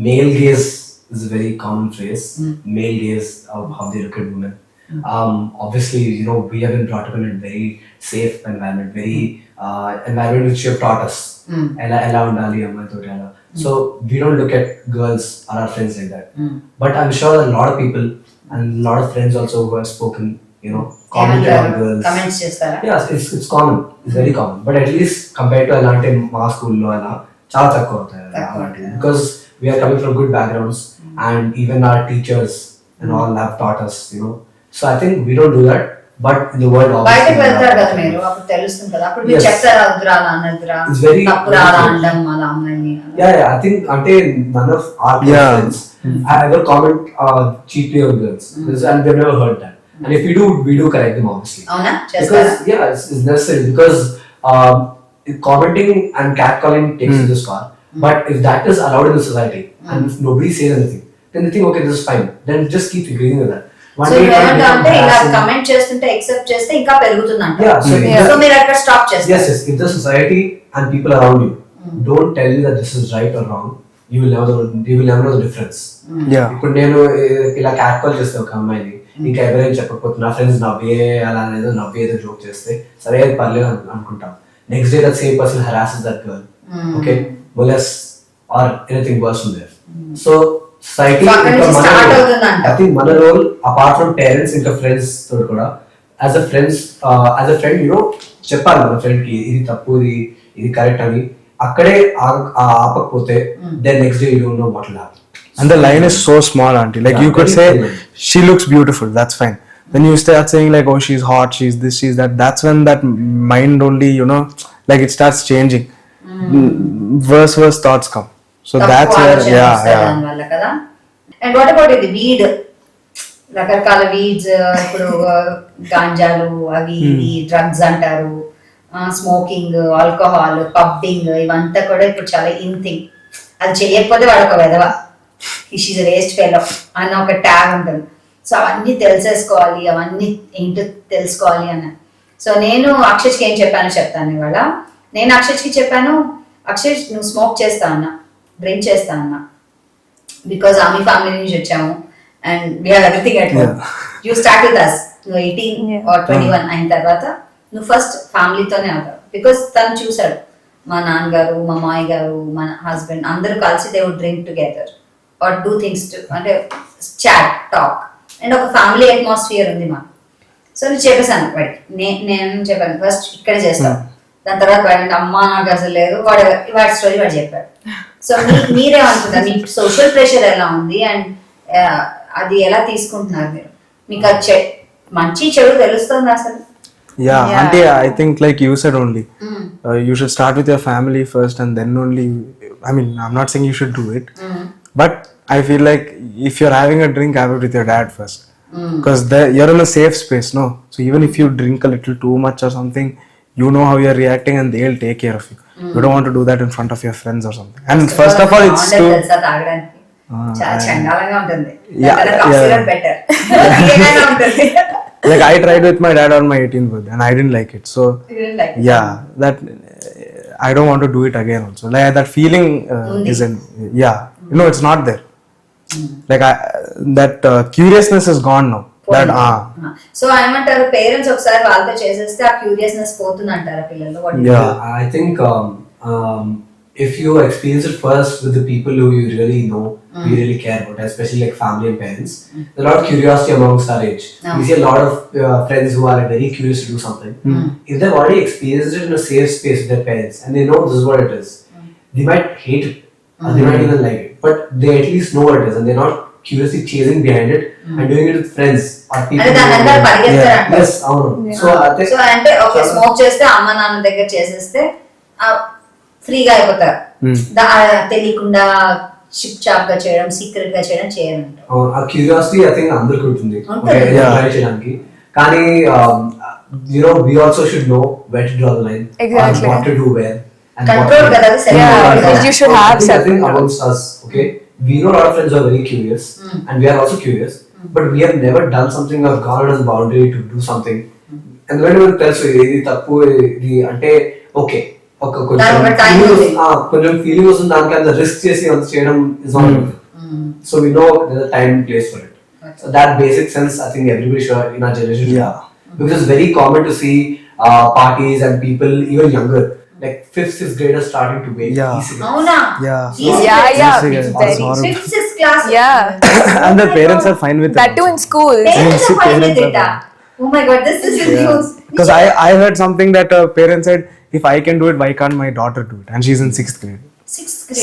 Male gaze is a very common phrase. Male gaze of how they look at women. Obviously, we have been brought up in a very safe environment, very environment which you have taught us. ఎలా ఉండాలి అమ్మాయితోటి అలా. So we don't look at girls or our friends like that. But I'm sure that a lot of people and a lot of friends also who have spoken, commented on girls. Comments చేస్తారా? Yes, it's common. It's very common. But at least compared to అలాంటి మా స్కూల్లో అలా చాలా తక్కువ అవుతాయి అలాంటివి. Because we are coming from good backgrounds and even our teachers and all have taught us, So I think we don't do that. But in the world బయటకు వెళ్తారు కదా మీరు, అప్పుడు తెలుస్తుంది కదా, అప్పుడు మీరు చెప్తారా వద్దురా అలా అనద్దురా, It's very- తప్పురా అలా అనడం అలా అమ్మాయిని? Yeah, I think అంటే none of our friends I ever comment cheaply on girls. And they've never heard that. And if we do correct them obviously. అవునా? చేస్తారా? Because it's necessary, because commenting and catcalling takes you this far. But if that is allowed in the society and if nobody says anything, then they think, okay, this is fine. Then just keep agreeing with that. One so day it might ఏమంటా become అంటే ఇలా harassing. Comment చేస్తుంటే except చేస్తే ఇంకా పెరుగుతుందంట. Yeah, so మీరు అక్కడ stop చేస్తారు. Yes, if the society and people around you don't tell you that this is right or wrong, you will never know the difference. Yeah. ఇప్పుడు నేను ఇలా క్యాట్ కాల్ చేస్తే ఒక అమ్మాయిని, ఇంకా ఎవరైనా చెప్పకపోతే నా ఫ్రెండ్స్ నవ్వే అలా ఏదో జోక్ చేస్తే సరే అది పర్లేదు అనుకుంటాం. Next day that same person harasses that girl, okay, molest or anything worse from there. So society, I think మన రోల్ అపార్ట్ ఫ్రమ్ పేరెంట్స్ ఇంకా ఫ్రెండ్స్ తోటి కూడా యాజ్ అ ఫ్రెండ్ చెప్పాలి మన ఫ్రెండ్ కి ఇది తప్పు, ఇది కరెక్ట్ అని. అక్కడే ఆపకపోతే then next day you don't know what will happen. And the line is so small, auntie. Like you could say, she looks beautiful. That's fine. Then you start saying like, oh, she's hot, she's this, she's that. That's when that mind only, like it starts changing. Worse thoughts come. So that's where, దానివల్ల కదా. And what about ఇది weed, రకరకాల weeds, ఇప్పుడు గాంజాలు అవి ఇవి drugs అంటారు, smoking, alcohol, pubbing, ఇవంతా కూడా ఇప్పుడు చాలా ఇన్ థింగ్. అది చేయకపోతే వాడు ఒక వెధవ, షీజ్ వేస్ట్ ఫెలో అన్న ఒక ట్యాగ్ ఉంటుంది. సో అవన్నీ తెలిసేసుకోవాలి, అవన్నీ ఏంటో తెలుసుకోవాలి అన్న. సో నేను అక్షయ్కి ఏం చెప్పానో చెప్తాను ఇవాళ. నేను అక్షయ్కి చెప్పాను, అక్షయ్ నువ్వు స్మోక్ చేస్తా అన్నా, డ్రింక్ చేస్తా అన్నా, బికాజ్ ఆమె ఫ్యామిలీ నుంచి వచ్చాము and we have everything at home. You start with us. నువ్వు 18 or 21 అయిన తర్వాత నువ్వు ఫస్ట్ ఫ్యామిలీతోనే అవుతావు. బికాజ్ తను చూసాడు, మా నాన్నగారు, మా మామయ్య గారు, మన హస్బెండ్ అందరూ కలిసి they would drink together or do things అంటే చాట్ టాక్ అండ్ ఒక ఫ్యామిలీ అట్మాస్ఫియర్ ఉంది మాకు. సో నేను చెప్పేసాను వాడికి, నేను చెప్పాను ఫస్ట్ ఇక్కడే చేస్తాను, దాని తర్వాత వాడి అమ్మ నాకు అసలు లేదు, వాడి స్టోరీ వాడు చెప్పాడు. సో మీరేమనుకుంటారు, మీ సోషల్ ప్రెషర్ ఎలా ఉంది అండ్ అది ఎలా తీసుకుంటున్నారు మీరు? మీకు అది మంచి చెడు తెలుస్తుంది అసలు? Yeah, auntie, I think like you said only, you should start with your family first and then only, I mean, I'm not saying you should do it, but I feel like if you're having a drink, have it with your dad first. Because you're in a safe space, no? So even if you drink a little too much or something, you know how you're reacting and they'll take care of you. You don't want to do that in front of your friends or something. And first of all, it's too... చాలా చండాలంగా ఉంటుంది. Better like I tried with my dad on my 18th birthday and I didn't like it. So yeah, that I don't want to do it again also. Like that feeling isn't, it's not there. Like that curiousness is gone now. That so ఏమంటారు, parents ఒకసారి వాళ్ళతో చేసేస్తే ఆ curiousness పోతుంది అంటారా పిల్లలు? I think if you experience it first with the people who you really know, you really care about, especially like family and parents, there's a lot of curiosity amongst our age. We see a lot of friends who are very curious to do something. If they've already experienced it in a safe space with their parents and they know this is what it is, they might hate it or they might even like it, but they at least know what it is and they're not curiosity chasing behind it and doing it with friends or people. అంటే దాని వెనకాల పరిగెత్తారంట. Yes, అవును. So so అంటే okay smoke చేస్తే అమ్మ నాన్న దగ్గర చేసేస్తే ఫ్రీగా అయిపోతారు. తెలియకుండా షిప్ చాప్ గా చేయడం, సీక్రెట్ గా చేయడం చేయాలంట. ఆ క్యూరియాసిటీ ఐ థింక్ అందరికీ ఉంటుంది ట్రై చేయడానికి. కానీ we also should know where to draw the line, Exactly. what to do where, and Control కదా అది self control. You should have I think self-control. amongst us, okay, we know a lot of friends who are very curious and we are also curious, but we have never done something or gone on the boundary to do something. And when we tell ఇది తప్పు ఇది అంటే okay కొంచెం feeling వస్తుంది, దానికి అంత risk చేసి అంత చేయడం is not good. So we know their time and place for it. So that basic sense I think everybody should in our generation should have, because it's very common to see parties and people even younger like 5th, 6th graders starting to wake e-cigarettes. అవునా? Yeah. E-cigarettes. Very. Horrible. 5th, 6th class. Yeah. And the parents are fine with it. That too in schools. Parents are fine with Parents it. are Oh my god, this is news. Because I heard something that a parent said, if I can do it, why can't my daughter do it? And she's in 6th grade.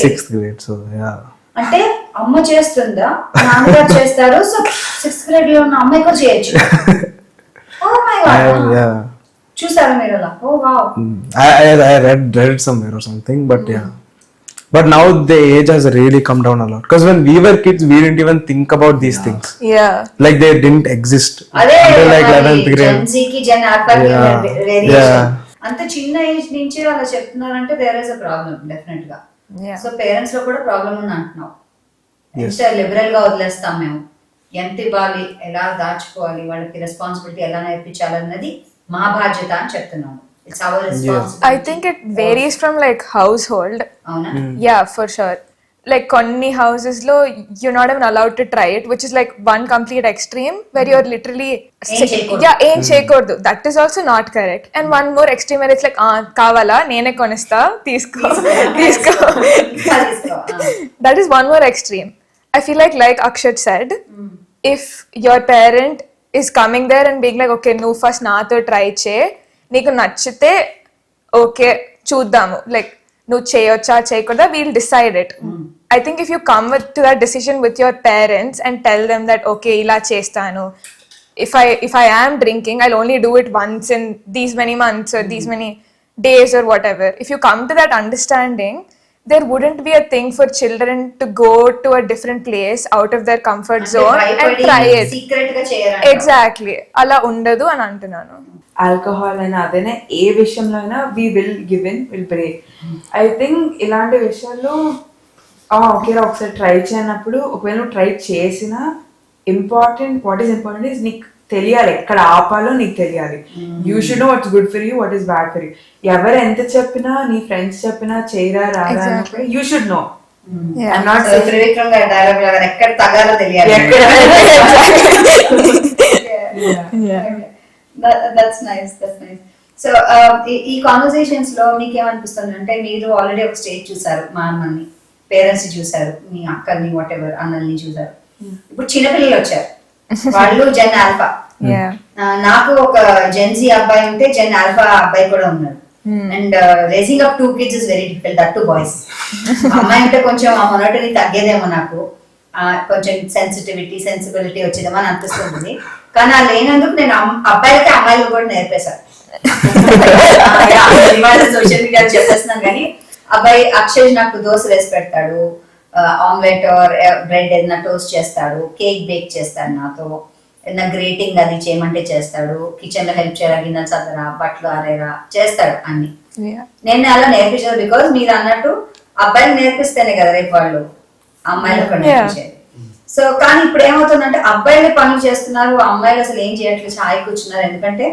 6th grade, so yeah. అంటే అమ్మ చేస్తుందా, నాన్నగారు చేస్తారు, so 6th grade లో ఉన్న అమ్మాయి కూడా చేయొచ్చు. Oh my god. Yeah. చూసారా మీరు అలా? Oh wow. I read it somewhere or something, but yeah. But now the age has really come down a lot. Because when we were kids, we didn't even think about these things. Yeah. Like they didn't exist అదే until like 11th grade. Gen Z కి Gen Alpha కి Yeah. Variation. Yeah. అంత చిన్న age నుంచి అలా చెప్తున్నారంటే there is a problem definite గా. Yeah. So parents లో కూడా ప్రాబ్లం ఉంది అంటున్నావు. ఎంత లిబరల్ గా వదిలేస్తాం మేము, ఎంత ఇవ్వాలి, ఎలా దాచుకోవాలి, వాళ్ళకి రెస్పాన్సిబిలిటీ ఎలా నేర్పించాలన్నది మా బాధ్యత అని చెప్తున్నాను. It's our responsibility. I think it varies from like household. అవునా? Yeah, for sure. Like కొన్ని houses lo you're not even allowed to try it, which is like one complete extreme where you're literally ఏం చేయకూడదు. That is also not correct. And one more extreme where it's like కావాలా నేనే కొనిస్తా తీసుకో. That is one more extreme. I feel like Akshat said, if your parent is coming there and being like, okay, నువ్వు first నాతో try చే, నీకు నచ్చితే okay చూద్దాము, లైక్ నువ్వు చేయొచ్చా చేయకూడదా, we'll decide it. I think if you come to that decision with your parents and tell them that okay ఇలా చేస్తాను, if I am drinking I'll only do it once in these many months or these many days or whatever, if you come to that understanding, there wouldn't be a thing for children to go to a different place out of their comfort zone and try it. Secret గా చేయరా? Exactly, అలా ఉండదు అని అంటున్నాను. Alcohol అయినా అదైనా ఏ విషయంలో అయినా we will give in, will break. I think ఇలాంటి విషయాల్లో ఓకేరా ఒకసారి ట్రై చేయనప్పుడు, ఒకవేళ నువ్వు ట్రై చేసినా వాట్ ఈస్ ఇంపార్టెంట్ ఇస్ నీకు తెలియాలి ఎక్కడ ఆపాలో నీకు తెలియాలి. You should know what's good for you, what is bad for you. ఎవరు ఎంత చెప్పినా, నీ ఫ్రెండ్స్ చెప్పినా చేయరా రారా, you should know. I'm not saying Trivikram గారి డైలాగ్ లాగా ఎక్కడ తగాలో తెలియాలి. That's nice. సో ఈ కాన్వర్సేషన్స్ లో మీకు ఏమనిపిస్తుంది అంటే, మీరు ఆల్రెడీ ఒక స్టేజ్ చూసారు, మా అమ్మని, పేరెంట్స్ చూసారు, మీ అక్కల్ని, వాట్ ఎవర్ అన్నల్ని చూసారు. ఇప్పుడు చిన్నపిల్లలు వచ్చారు, వాళ్ళు జెన్ ఆల్ఫా. నాకు ఒక జెన్ జీ అబ్బాయి ఉంటే జెన్ ఆల్ఫా అబ్బాయి కూడా ఉన్నాడు. And racing up 2 kids is very difficult, that 2 boys. అమ్మాయి అంటే కొంచెం ఆ మొనటరీ తగ్గేదేమో, నాకు కొంచెం సెన్సిబిలిటీ వచ్చేదేమో అని అనిపిస్తుంది. కానీ ఆ లేనందుకు నేను అబ్బాయిలకి అమ్మాయిలు కూడా నేర్పేశాను. సోషల్ మీడియా చెప్పేస్తున్నాను. కానీ అబ్బాయి అక్షయ్ నాకు దోశ వేసి పెడతాడు, ఆమ్లెట్ బ్రెడ్ ఏదైనా టోస్ట్ చేస్తాడు, కేక్ బేక్ చేస్తాడు నాతో, ఏదైనా గ్రేటింగ్ అది చేయమంటే చేస్తాడు, కిచెన్ లో హెల్ప్ చేయాలి, గిన్నెలు సదరా, బట్టలు ఆరేరా చేస్తాడు అన్ని. నేను అలా నేర్పించాను, బికాజ్ మీరు అన్నట్టు అబ్బాయిలు నేర్పిస్తేనే కదా రేపు వాళ్ళు అమ్మాయిలు కూడా నేర్పించేది. సో కానీ ఇప్పుడు ఏమవుతుందంటే అబ్బాయిలు పనులు చేస్తున్నారు, అమ్మాయిలు అసలు ఏం చేయట్లేదు, ఛాయ్ కూర్చున్నారు. ఎందుకంటే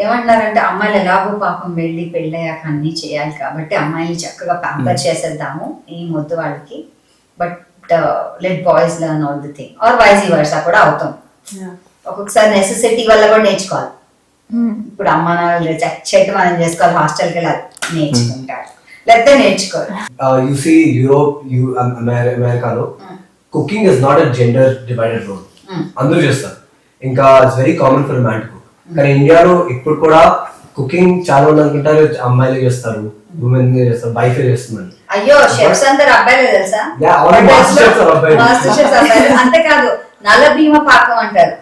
ఏమంటున్నారంటే అమ్మాయిలు ఎలాగో పాపం వెళ్ళి పెళ్ళయ్యాక అన్ని చేయాలి కాబట్టి అమ్మాయిని చక్కగా ప్యాంపర్ చేసేద్దాము ఈ మొద్దు వాళ్ళకి, but let boys learn all the thing, or vice versa కూడా అవుతాం. ఒక్కొక్కసారి నెసెసిటీ వల్ల కూడా నేర్చుకోవాలి. ఇప్పుడు అమ్మ నాన్న చెట్టు మనం చేసుకోవాలి, హాస్టల్కి వెళ్ళాలి, నేర్చుకుంటారు, లేకపోతే నేర్చుకోవాలి. You see Europe, అమెరికాలో cooking is not a gender divided role, అందరూ చేస్తారు. ఇంకా it's very common for man to cook. కానీ ఇండియాలో ఇప్పుడు కూడా కుకింగ్ చాలా మంది అనుకుంటారు అమ్మాయిలే చేస్తారు, ఉమెన్ చేస్తారు, వైఫ్ చేస్తున్నారు. అయ్యో షెఫ్స్ అందరు అబ్బాయిలే తెలుసా? Yeah, all the master chefs are అబ్బాయిలు. మాస్టర్ షెఫ్స్ అబ్బాయిలు. అంతేకాదు నల్ల భీమ పాకం అంటారు,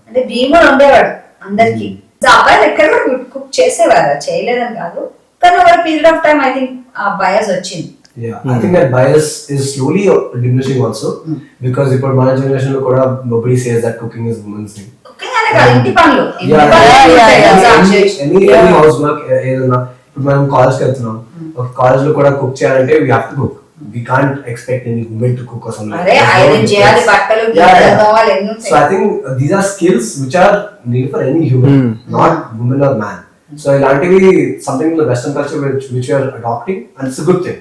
అంటే భీముడు ఉండేవాడు అందరికి. అబ్బాయిలు ఎక్కడ కూడా కుక్ చేసేవారు, చేయలేదని కాదు, కానీ over period of time I think ఆ బయాస్ వచ్చింది. Yeah, I think that bias is slowly diminishing also because ఇప్పుడు మన generation లో కూడా nobody says that cooking is women's thing. Cooking అనే కాదు, ఇంటి పనులు any housework ఏదన్నా ఇప్పుడు మనం కాలేజ్కి వెళ్తున్నాం, ఒక కాలేజ్ లో కూడా కుక్ చేయాలంటే we have to cook. We can't expect any women to cook or something. అరే ఐరన్ చేయాలి, బట్టలు తోమాలి, ఎన్ని ఉంటాయి. So I think these are skills which are needed for any human, not woman or man. So ilantivi something in the Western culture which we are adopting, and it's a good thing.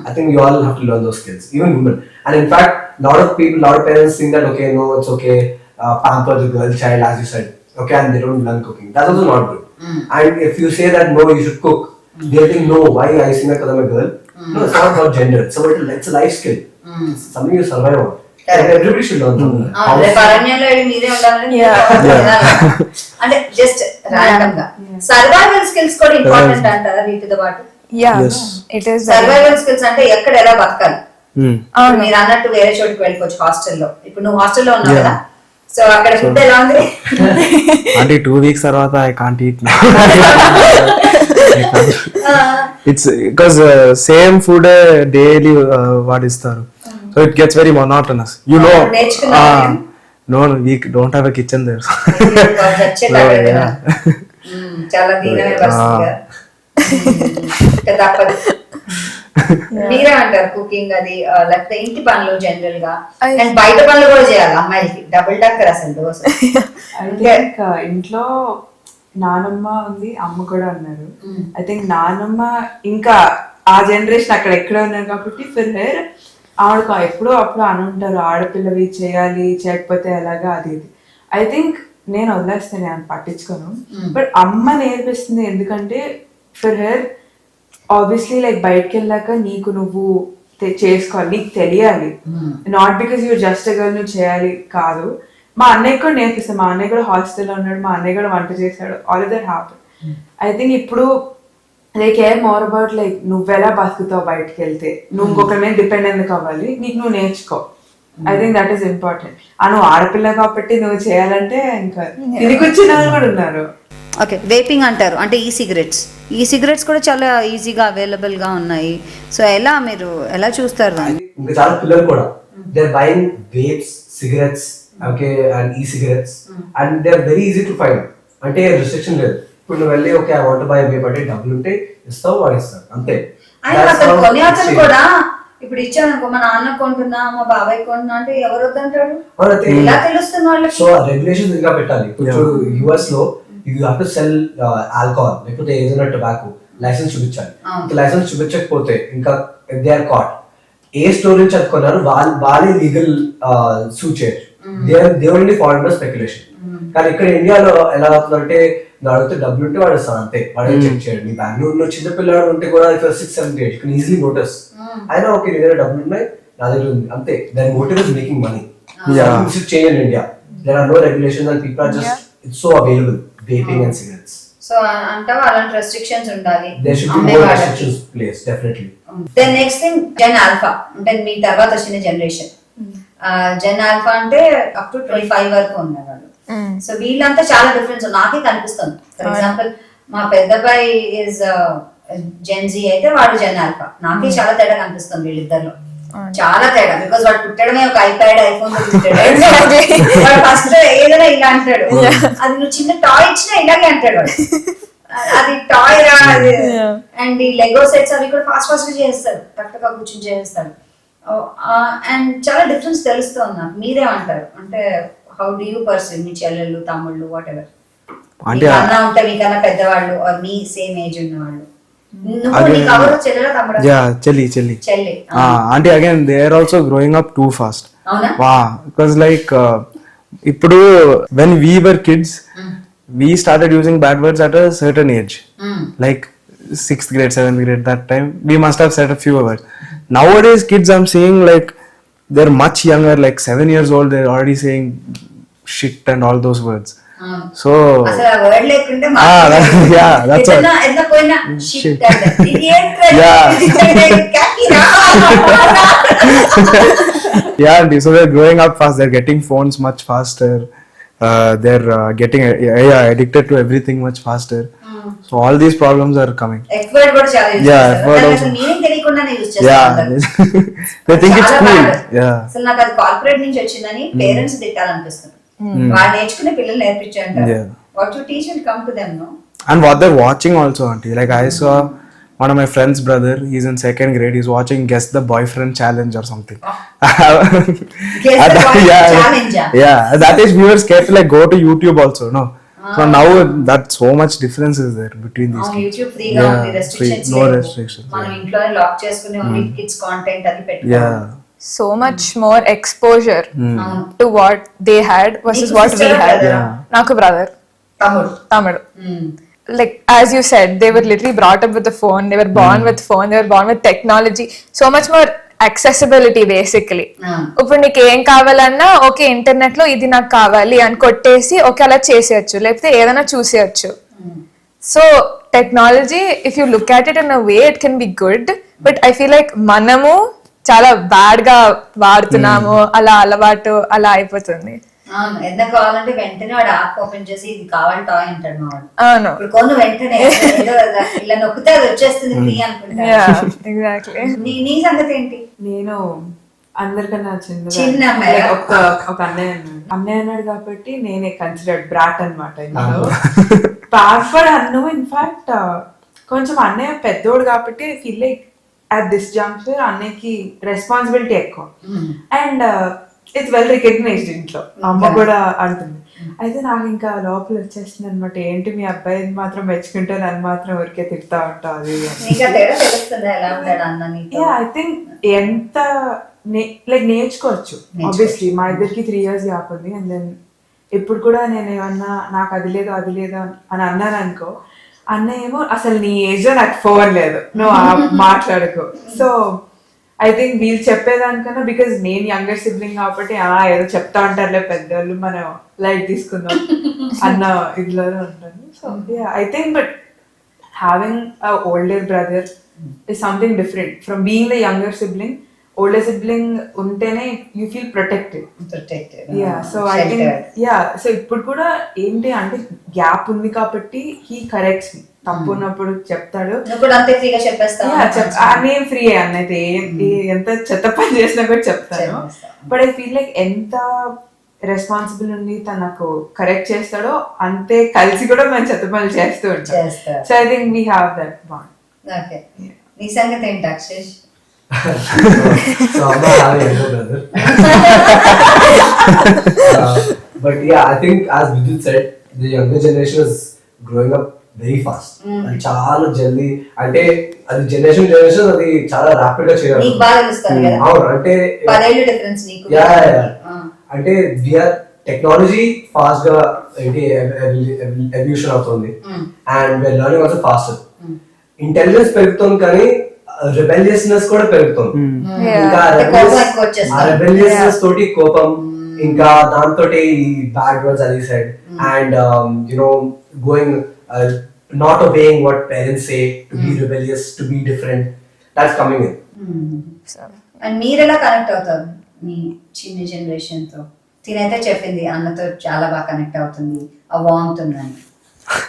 I think we all have to learn those skills, even women. And in fact, lot of parents think that okay, no, it's okay, pamper the girl child as you said, okay, and they don't learn cooking. That's also not good. And if you say that no, you should cook, they think no, why are you saying that because I'm a girl? No, it's not about gender. It's a life skill. It's something you survive on. And everybody should learn something. అరణ్యంలో మీరే ఉండాలని అంటే just random గా survival skills కూడా important అంటారా వీటితో పాటు? It is survival skills అంటే ఎక్కడ ఎలా బతకాలి. మీరు అన్నట్టు వేరే చోటుకి వెళ్ళిపోవచ్చు హాస్టల్లో. ఇప్పుడు నువ్వు హాస్టల్లో ఉన్నావు కదా, సో అక్కడ ఫుడ్ ఎలా ఉంది అంటే 2 weeks తర్వాత I can't eat. It's because same food daily వాడిస్తారు, so it gets very monotonous. You know no we don't have a kitchen there. చాలా దీనమైన పరిస్థితిగా తప్పదు. మీరేమంటారు కుకింగ్ అది లేకపోతే ఇంటి పనులు జనరల్ గా అండ్ బయట పనులు కూడా చేయాలి అమ్మాయిలకి? డబుల్ టక్కర్ అసలు దోశ. ఇంట్లో నానమ్మ ఉంది, అమ్మ కూడా ఉన్నారు. ఐ థింక్ నానమ్మ ఇంకా ఆ జనరేషన్ అక్కడ ఎక్కడ ఉన్నారు కాబట్టి ఫర్ హెర్ ఆవిడ ఎప్పుడో అప్పుడు అని ఉంటారు ఆడపిల్లవి చేయాలి, చేయకపోతే ఎలాగా అది. ఐ థింక్ నేను వదిలేస్తాను, నేను పట్టించుకోను. బట్ అమ్మ నేర్పిస్తుంది, ఎందుకంటే ఫర్ హెర్ ఆబ్వియస్లీ లైక్ బయటకు వెళ్ళాక నీకు నువ్వు చేసుకోవాలి, నీకు తెలియాలి. Not because you just girl నువ్వు చేయాలి కాదు. మా అన్నయ్య కూడా నేర్పిస్తాను, మా అన్నయ్య కూడా హాస్టల్లో ఉన్నాడు, మా అన్నయ్య కూడా వంట చేశాడు, all that happen. I think ఇప్పుడు they care more about like నువ్వెలా బతుకుతావు బయటకు వెళ్తే, నువ్వు ఇంకొకరి మీద డిపెండ్ ఎందుకు అవ్వాలి, నీకు నువ్వు నేర్చుకో. I think that is important. నువ్వు ఆడపిల్ల కాబట్టి నువ్వు చేయాలంటే ఇంకా ఇది కూర్చున్న వాళ్ళు కూడా ఉన్నారు. ఓకే, వేపింగ్ అంటారు అంటే ఈ సిగరెట్స్ కూడా చాలా ఈజీగా అవైలబుల్ గా ఉన్నాయి. సో ఎలా మీరు ఎలా చూస్తారు దాన్ని? ఇంకా చాలా పిల్లలు కూడా they are buying vapes, cigarettes, okay, and ఈ cigarettes, and they are very easy to find. అంటే రిస్ట్రిక్షన్ లేదు. ఇప్పుడు నువ్వు వెళ్ళి okay I want buy vape అంటే డబ్బులు ఉంటే ఇస్తావు, వాడిస్తావు, అంతే. కూడా ఇప్పుడు ఇచ్చాను మా నాన్న కొంటున్నా, మా బాబాయ్ కొంటున్నా అంటే ఎవరు వద్దంటాడు? ఎలా తెలుస్తుంది వాళ్ళకి? సో రెగ్యులేషన్స్ ఇంకా పెట్టాలి. ఇప్పుడు యుఎస్ లో you have to sell alcohol లేకపోతే ఏదైనా టొబాకో లైసెన్స్ చూపించాలి. లైసెన్స్ చూపించకపోతే ఇంకా దే ఆర్ కాట్, ఏ స్టోర్ నుంచి అనుకున్నారు వాళ్ళే లీగల్ సూట్ చేయొచ్చు. They only fall under speculation. కానీ ఇక్కడ ఇండియాలో ఎలా అవుతుందంటే అడిగితే డబ్బులు ఉంటే వాడు ఇస్తాను, అంతే, వాడే చెక్ చేయడు. నీ బ్యాంక్ లో చిన్న పిల్లలు ఉంటే కూడా 6-7 కెన్ ఈజీలీ నోటీస్. అయినా ఓకే నీ దగ్గర డబ్బులు ఉన్నాయి, నా దగ్గర ఉంది, అంతే. దాని motive is making money. Change in India, there are no regulations and people are just it's so available vaping and cigarettes. So anta అలాంటి రెస్ట్రిక్షన్స్ ఉండాలి. There should be more restrictions placed, definitely. Then next thing Gen Alpha అంటే మీ తర్వాత వచ్చిన generation. Gen Alpha అంటే up to 25 వరకు ఉన్నారు వాళ్ళు. So వీళ్ళంతా చాలా డిఫరెన్స్ నాకే కనిపిస్తుంది. ఫర్ ఎగ్జాంపుల్ మా పెద్దబాయ్ ఇస్ Gen Z అయితే వాడు Gen Alpha. నాకే చాలా తేడా కనిపిస్తుంది వీళ్ళిద్దరిలో, చాలా తేడా. బికాస్ వాడు పుట్టడమే ఒక ఐప్యాడ్, ఐఫోన్ వాడు ఫస్ట్ ఏదైనా ఇలా అంటాడు, అది నువ్వు చిన్న టాయ్ ఇచ్చినా ఇలాగే అంటాడు వాడు, అది టాయ్ రా అది. అండ్ ఈ లెగో సెట్స్ అవి కూడా ఫాస్ట్ ఫాస్ట్ గా చేస్తాడు, టక్టగా కూర్చొని చేస్తాడు. అండ్ చాలా డిఫరెన్స్ తెలుస్తుంది నాకు. మీరేమంటారు అంటే హౌ డు యూ పర్సీవ్ మీ చెల్లెళ్ళు, తమ్ముళ్ళు, వాట్ ఎవర్ అన్నా ఉంటే మీకన్నా పెద్దవాళ్ళు ఆర్ మీ సేమ్ ఏజ్ ఉన్న వాళ్ళు? Chelli. Auntie, again, they are also growing up too fast. Wow, because like ipudu when we were kids, we started using bad words at a certain age, like 6th grade, 7th grade. That time we must have said a few words. Nowadays, kids I'm seeing like they're much younger, like 7 years old. They're already saying shit and all those words. So అసలు ఆ word లేకుంటే yeah, that's all. ఎంత పోయినా shit అంటే, ఇది ఏంట్రా? Yeah. కాకిరా? yeah, and so they're growing up fast, they're getting phones much faster, they're getting addicted to everything much faster. So all these problems are coming. F-word కూడా చాలా use Yeah, చేస్తారు. F-word దానికి also. అసలు meaning తెలియకుండానే use Yeah, చేస్తారు. they think it's చాలా cool. bad. Yeah. అసలు నాకు అది కార్పొరేట్ నుంచి వచ్చిందని పేరెంట్స్ తిట్టాలనిపిస్తుంది. వాళ్ళు నేర్చుకునే పిల్లలు నేర్పించారు. Yeah. What you teach will come to them, no? And what they're watching also, auntie. Like I saw one of my friend's brother, he's in 2nd grade, he's watching Guess the Boyfriend Challenge or something. Guess the Boyfriend Challenge. Yeah, at that age we were scared to like go to YouTube also, no? So now that so much difference is there between these kids. YouTube ఫ్రీగా ఉంది, restrictions no లేవు. restrictions. మనం ఇంట్లోనే lock చేసుకుని only kids content అది పెట్టుకోవాలి. Yeah. So much more exposure to what they had versus నీకు what we sister had. brother? Naku brother, తమ్ముడు. Tamidu. Like as you said, they were literally brought up with the phone. They were born with phone. They were born with technology. So much more accessibility basically. ఇప్పుడు నీకు ఏం కావాలన్నా okay internet లో ఇది నాకు కావాలి అని కొట్టేసి ఓకే అలా చేసేయచ్చు, లేకపోతే ఏదైనా చూసేయచ్చు. So technology if you look at it in a way it can be good, but I feel like మనము చాలా బ్యాడ్ గా వాడుతున్నాము, అలా అలవాటు అలా అయిపోతుంది. అవును, ఎంత కావాలంటే వెంటనే వాడు యాప్ ఓపెన్ చేసి ఇది కావాలి టాయ్ అంటాడు మా వాడు. అవును, ఇప్పుడు కొన్ని వెంటనే ఏదో ఇలా నొక్కితే అది వచ్చేస్తుంది ఫ్రీ అనుకుంటాను. ఎగ్జాక్ట్లీ. నీ సంగతి ఏంటి? నేను అందరికన్నా చిన్న చిన్న అమ్మాయి. ఒక అన్నయ్య అన్నాడు కాబట్టి నేనే కన్సిడర్డ్ బ్రాట్ అనమాట. పాపడ్ అన్ను ఇన్ఫాక్ట్ కొంచెం అన్నయ్య పెద్దోడు కాబట్టి I feel like at this juncture అన్నయ్యకి రెస్పాన్సిబిలిటీ ఎక్కువ. అండ్ ఇట్స్ వెల్ రికగ్నైజ్డ్ ఇంట్లో, అమ్మ కూడా అంటుంది. అయితే నాకు ఇంకా లోపల వచ్చేస్తుంది అనమాట, ఏంటి మీ అబ్బాయిని మాత్రం మెచ్చుకుంటే నన్ను మాత్రం ఊరికే తిడతా ఉంటావు అది. ఐ థింక్ ఎంత లైక్ నేర్చుకోవచ్చు. ఆబ్వియస్లీ మా ఇద్దరికి 3 years గ్యాప్ ఉంది. అండ్ దెన్ ఇప్పుడు కూడా నేను ఏమన్నా నాకు అది లేదు అని అన్నాను అనుకో, అన్నయ్య ఏమో అసలు నీ ఏజ్ లో నాకు ఫోన్ లేదు, నువ్వు మాట్లాడుకో. సో ఐ థింక్ వీళ్ళు చెప్పేదానికన్నా, బికాజ్ నేను యంగర్ సిబ్లింగ్ కాబట్టి ఏదో చెప్తా ఉంటారులే పెద్దవాళ్ళు, మనం లైట్ తీసుకుందాం అన్న ఇదిలోనే ఉంటాను. So I think but having a older brother is something different from being the younger sibling. Older sibling ఉంటేనే you feel protected. So I think so ఇప్పుడు కూడా ఏంటి అంటే గ్యాప్ ఉంది కాబట్టి హీ కరెక్ట్స్ మీ, తప్పు ఉన్నప్పుడు చెప్తాడు. నేను ఫ్రీ అన్నైతే ఎంత చెత్త పని చేసినా కూడా చెప్తాను. బట్ ఐ ఫీల్ లైక్ ఎంత రెస్పాన్సిబుల్ ఉంది తనకు కరెక్ట్ చేస్తాడో అంతే కలిసి కూడా మనం చెత్త పనులు చేస్తూ ఉంటాం. So I think we have that bond. నీ సంగతి ఏంటి అక్షేష్? So I'm not having a brother. But yeah, I think as Vijit said, the younger generation is growing up very fast. And చాలా జల్దీ అంటే అది జనరేషన్ అది చాలా ర్యాపిడ్ గా చేయాలి. నీకు బాగా తెలుస్తుంది కదా. అవును, అంటే 10 ఏళ్ల డిఫరెన్స్ నీకు. అంటే వీఆర్ టెక్నాలజీ ఫాస్ట్ గా ఏంటి ఎవల్యూషన్ అవుతుంది. And we're learning also faster. Intelligence పెరుగుతుంది కానీ రిబెలియస్నెస్ కూడా పెరుగుతుంది. ఇంకా రిబెలియస్నెస్ తోటి కోపం, ఇంకా దాంతో బ్యాడ్ వర్డ్స్ అది side, and you know going not obeying what parents say, to be rebellious, to be different, that's coming in. And మీరు ఎలా కనెక్ట్ అవుతారు మీ చిన్న జనరేషన్ తో? తినైతే చెప్పింది అన్నతో చాలా బాగా కనెక్ట్ అవుతుంది, ఆ వార్మ్త్ ఉందని.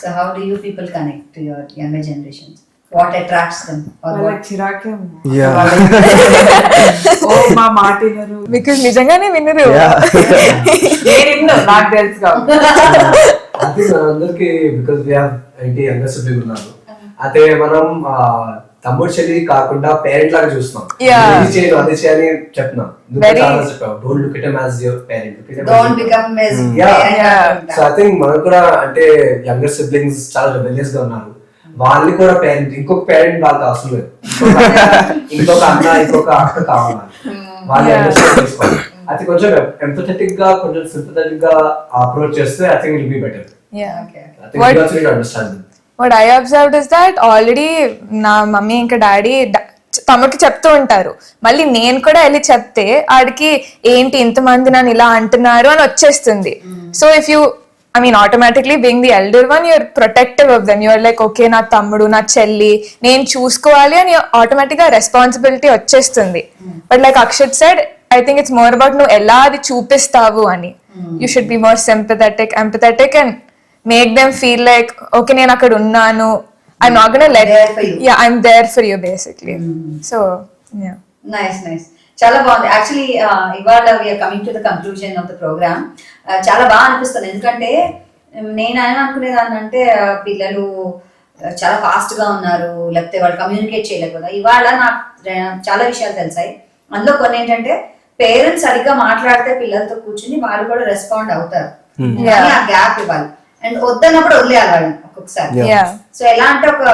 So how do you people connect to your younger generations? What attracts them? చిరాకే Yeah. మా మాట వినరు. బికాజ్ నిజంగానే వినరు. నేను నాకు తెలుసు కాబట్టి అది మనందరికి బికాస్ వి హావ్ ఏంటి యంగర్ సిబ్లింగ్ ఉన్నారు. అయితే మనం తమ్ముడు చెల్లి కాకుండా పేరెంట్ లాగా చూస్తున్నాం. ఇది చేయాలి అది చేయాలి చెప్తున్నాం. Don't look at him as your parent, don't become his parent. So I think మనం కూడా అంటే యంగర్ సిబ్లింగ్స్ చాలా రెబెలియస్ గా ఉన్నారు. వాళ్ళని కూడా పేరెంట్, ఇంకొక పేరెంట్ వాళ్ళకి అవసరం లేదు, ఇంకొక అన్న ఇంకొక అక్క కావాలి. వాళ్ళు అండర్స్టాండ్ చేసుకోవాలి. అది కొంచెం ఎంపథెటిక్ గా కొంచెం సింపథెటిక్ గా అప్రోచ్ చేస్తే I think it will be better. What I observed is that already నా మమ్మీ ఇంకా డాడీ తమకి చెప్తూ ఉంటారు, మళ్ళీ నేను కూడా వెళ్ళి చెప్తే ఆడికి ఏంటి ఇంతమంది నన్ను ఇలా అంటున్నారు అని వచ్చేస్తుంది. So if you I mean, automatically being the elder one, you're protective of them. You're like, okay, నా తమ్ముడు నా చెల్లి నేను చూసుకోవాలి అని ఆటోమేటిక్గా రెస్పాన్సిబిలిటీ వచ్చేస్తుంది. But like Akshat said, I think it's more about నువ్వు ఎలా అది చూపిస్తావు అని. You should be more sympathetic, empathetic and make them feel like, okay, నేను అక్కడ ఉన్నాను. I'm not gonna let there for you. Yeah, I'm there for you basically. So, yeah. Nice చాలా బాగుంది. యాక్చువల్లీ ఇవాళ we're coming to the conclusion of the programme. చాలా బాగా అనిపిస్తుంది, ఎందుకంటే నేను అనుకునేదాన్ని అంటే పిల్లలు చాలా ఫాస్ట్ గా ఉన్నారు, లేకపోతే వాళ్ళు కమ్యూనికేట్ చేయలేకపోతే. ఇవాళ నాకు చాలా విషయాలు తెలిసాయి. అందులో కొన్ని ఏంటంటే పేరెంట్స్ సరిగ్గా మాట్లాడితే పిల్లలతో కూర్చుని వాళ్ళు కూడా రెస్పాండ్ అవుతారు. కానీ ఆ గ్యాప్ ఇవ్వాలి, అండ్ వద్దన్నప్పుడు వదిలేయాలి వాళ్ళని ఒక్కొక్కసారి. సో ఎలా అంటే ఒక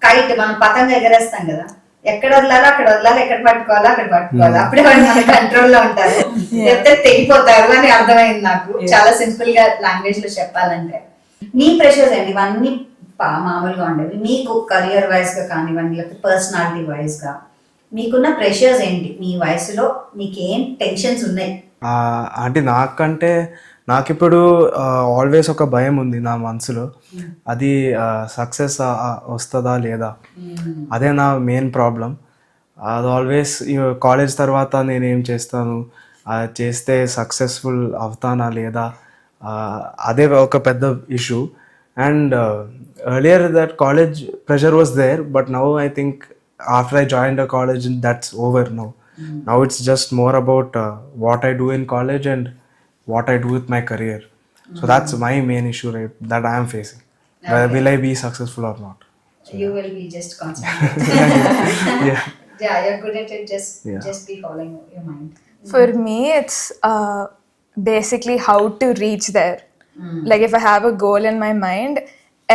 కైట్ మనం పతంగా ఎగరేస్తాం కదా, ఎక్కడ వదలాలో అక్కడ వదలాలి, ఎక్కడ పట్టుకోవాలో అక్కడ పట్టుకోవాలి, అప్పుడే వాళ్ళు మన కంట్రోల్ లో ఉంటారు, లేకపోతే తెగిపోతారు అని అర్థమైంది నాకు. చాలా సింపుల్ గా లాంగ్వేజ్ లో చెప్పాలంటే మీ ప్రెషర్స్ ఏంటి? ఇవన్నీ మామూలుగా ఉండేవి. మీకు కెరియర్ వైజ్ గా కానివ్వండి, లేకపోతే పర్సనాలిటీ వైజ్ గా మీకున్న ప్రెషర్స్ ఏంటి? మీ వయసులో మీకు ఏం టెన్షన్స్ ఉన్నాయి? అంటే నాకు ఇప్పుడు ఆల్వేస్ ఒక భయం ఉంది నా మనసులో, అది సక్సెస్ వస్తుందా లేదా, అదే నా మెయిన్ ప్రాబ్లం. అది ఆల్వేస్ కాలేజ్ తర్వాత నేనేం చేస్తాను, చేస్తే సక్సెస్ఫుల్ అవుతానా లేదా, అదే ఒక పెద్ద issue. And earlier that college pressure was there, but now I think after I joined a college, that's over now. Now it's just more about what I do in college and what I do with my career. So that's my main issue, right, that I am facing. Will I be successful or not? You will be just concentrating. Yeah. Yeah, you're good at it. Just be following your mind. For me, it's basically how to reach there. Like if I have a goal in my mind,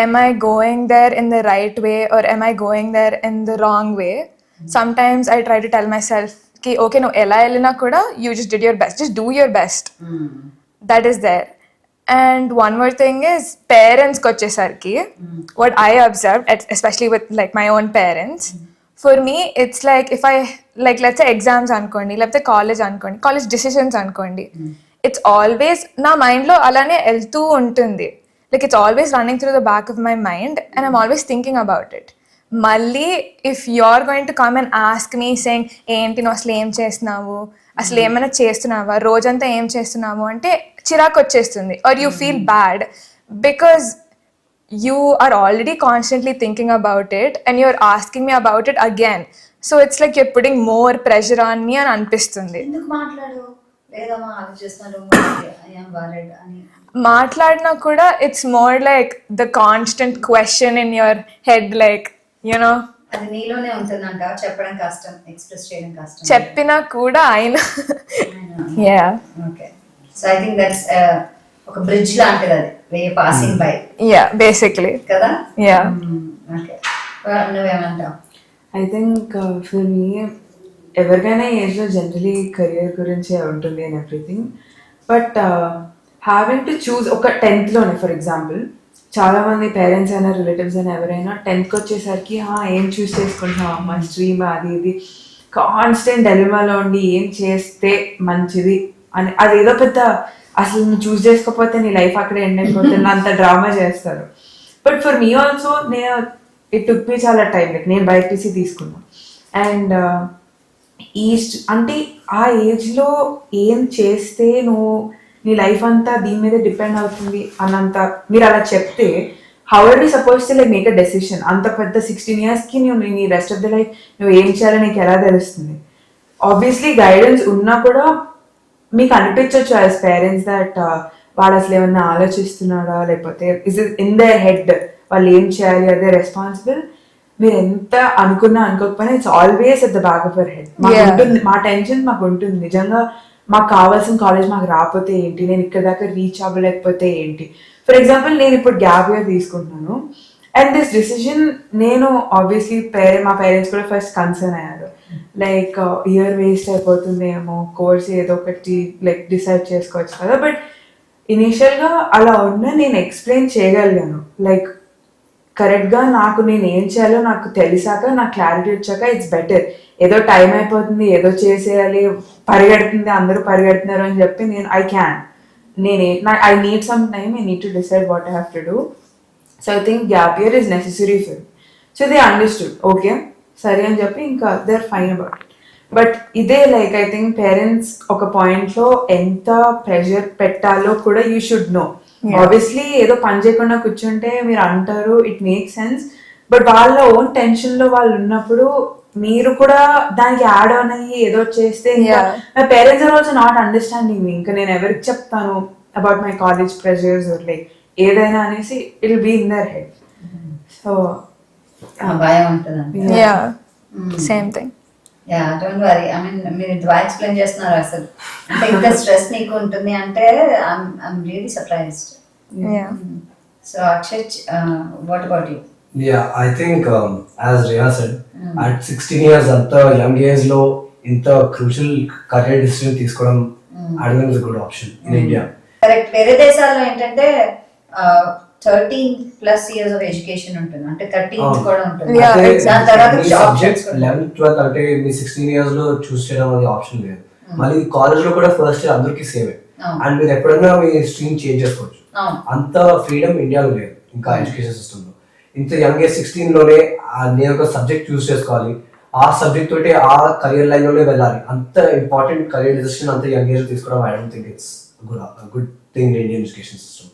am I going there in the right way or am I going there in the wrong way? Sometimes I try to tell myself, okay, no, ela elina kuda, you just did your best. Just do your best. That is there. And one more thing is parents kochesarki, what I observed, especially with like my own parents, for me it's like if I like, let's say exams ankondi, let's say college decisions ankondi, it's always na mind lo alane eltu untundi. Like it's always running through the back of my mind and I'm always thinking about it. Malli, if you're going to come and ask me saying, ఏంటి నువ్వు అసలు ఏం చేస్తున్నావు, అసలు ఏమైనా చేస్తున్నావా, రోజంతా ఏం చేస్తున్నావు అంటే చిరాకు వచ్చేస్తుంది, or you feel bad because you are already constantly thinking about it and you're asking me about it again. So it's like you're putting more pressure on me అని అనిపిస్తుంది. ఎందుకు మాట్లాడు లేదమ్మా ఆలోచిస్తాను I am worried అని మాట్లాడినా కూడా it's more like the constant question in your head, like you know అది నీలోనే ఉంటుందంట, చెప్పడం కష్టం, ఎక్స్ప్రెస్ చేయడం కష్టం. చెప్పినా కూడా ఆయన yeah okay. So I think that's ఒక బ్రిడ్జ్ లాంటిది, అది వే పాసింగ్ బై. యా బేసిక్లీ కదా. యా ఓకే, నువ్వేమంటావు? ఐ థింక్ ఫర్ మీ ఎవరికైనా ఏజ్లో జనరలీ కెరియర్ గురించే ఉంటుంది and everything, but having to choose ఒక 10th లోనే ఫర్ ఎగ్జాంపుల్ చాలామంది పేరెంట్స్ అయినా రిలేటివ్స్ అయినా ఎవరైనా 10th వచ్చేసరికి ఏం చూస్ చేసుకుంటున్నాం అమ్మ స్ట్రీమ్ అది ఇది కాన్స్టెంట్ డెలిమాలో ఉండి ఏం చేస్తే మంచిది అని, అదేదో పెద్ద అసలు నువ్వు చూస్ చేసుకోకపోతే నీ లైఫ్ అక్కడే ఎండ్ అయిపోతుంది అంత డ్రామా చేస్తారు. But for me also it took me చాలా టైం. లైక్ నేను బైపీసీ తీసుకున్నా అండ్ అంటే ఆ ఏజ్లో ఏం చేస్తే నువ్వు నీ లైఫ్ అంతా దీని మీద డిపెండ్ అవుతుంది అన్నంత మీరు అలా చెప్తే how are we suppose to like make a decision? అంత పెద్ద 16 yearsకి నువ్వు నీ రెస్ట్ ఆఫ్ ద లైఫ్ నువ్వు ఏం చేయాలో నీకు ఎలా తెలుస్తుంది? ఆబ్వియస్లీ గైడెన్స్ ఉన్నా కూడా మీకు అనిపించవచ్చు యాజ్ పేరెంట్స్ దట్ వాడు అసలు ఏమన్నా ఆలోచిస్తున్నాడా, లేకపోతే is it in their head వాళ్ళు ఏం చేయాలి, అదే రెస్పాన్సిబుల్. మీరు ఎంత అనుకోకపోయినా it's always at the back of your head. మాకు ఉంటుంది, మా టెన్షన్ మాకు ఉంటుంది. నిజంగా మాకు కావాల్సిన కాలేజ్ మాకు రాకపోతే ఏంటి, నేను ఇక్కడ దాకా రీచ్ అవ్వలేకపోతే ఏంటి. ఫర్ ఎగ్జాంపుల్ నేను ఇప్పుడు గ్యాప్ ఇయర్ తీసుకుంటున్నాను అండ్ దిస్ డిసిజన్ నేను ఆబ్వియస్లీ మా పేరెంట్స్ కూడా ఫస్ట్ కన్సర్న్ అయ్యారు, లైక్ ఇయర్ వేస్ట్ అయిపోతుందేమో, కోర్స్ ఏదో ఒకటి లైక్ డిసైడ్ చేసుకోవచ్చు కదా. బట్ ఇనీషియల్గా అలా ఉన్న నేను ఎక్స్ప్లెయిన్ చేయగలిగాను, లైక్ కరెక్ట్గా నాకు నేను ఏం చేయాలో నాకు తెలిసాక, నాకు క్లారిటీ వచ్చాక ఇట్స్ బెటర్. ఏదో టైం అయిపోతుంది, ఏదో చేసేయాలి, పరిగెడుతుంది, అందరూ పరిగెడుతున్నారు అని చెప్పి నేను I can I need some time, I need to decide what I have to do. So I think gap year is necessary for me. So they understood, okay, సరే అని చెప్పి ఇంకా they are fine about it. But ఇదే like I think parents ఒక పాయింట్లో ఎంత pressure పెట్టాలో కూడా యూ షుడ్ నో. ఆబ్వియస్లీ ఏదో పని చేయకుండా కూర్చుంటే మీరు అంటారు, ఇట్ మేక్ సెన్స్. బట్ వాళ్ళ ఓన్ టెన్షన్లో వాళ్ళు ఉన్నప్పుడు మీరు కూడా దానికి యాడ్ ఆన్ అయ్యి ఏదో చేస్తే ఇంకా my parents are also not understanding me. ఇంకా నేను ఎవరికి చెప్తాను about my college pressures like ఏదైనా అనేసి it will be in their head. So భయం ఉంటుంది. Same thing. Don't worry. I mean మీరు ఇంత బాగా ఎక్స్ప్లెయిన్ చేస్తున్నారు అసలు. అంటే ఇంత స్ట్రెస్ నీకు ఉంటుంది అంటే I'm really surprised. So Akshay, what about you? Yeah, I think as Riya said, at 16 years anta young age lo inta crucial career decision తీసుకోవడం I don't think is a good option in India. Correct. వేరే దేశాల్లో ఏంటంటే 13+ years of education ఉంటుంది, అంటే 13 కూడా ఉంటుంది. దాని తర్వాత సబ్జెక్ట్స్ 11th 12th అంటే మీ 16 years లో చూస్ చేయడం అనేది ఆప్షన్ లేదు. మళ్ళీ కాలేజ్ లో కూడా ఫస్ట్ ఇయర్ అందరికీ సేమే, అండ్ మీరు ఎప్పుడైనా మీ స్ట్రీమ్ చేంజ్ చేసుకోవచ్చు. అంత ఫ్రీడమ్ ఇండియాలో లేదు ఇంకా ఎడ్యుకేషన్ సిస్టమ్ లో. ఇంత యంగ్ ఏజ్ 16 లోనే నేను ఒక సబ్జెక్ట్ చూస్ చేసుకోవాలి, ఆ సబ్జెక్ట్ తోటి ఆ కెరియర్ లైన్ లోనే వెళ్ళాలి. అంత ఇంపార్టెంట్ కెరియర్ డిసిషన్ అంత యంగ్ ఏజ్ తీసుకోవడం I don't think it's good thing in Indian education system.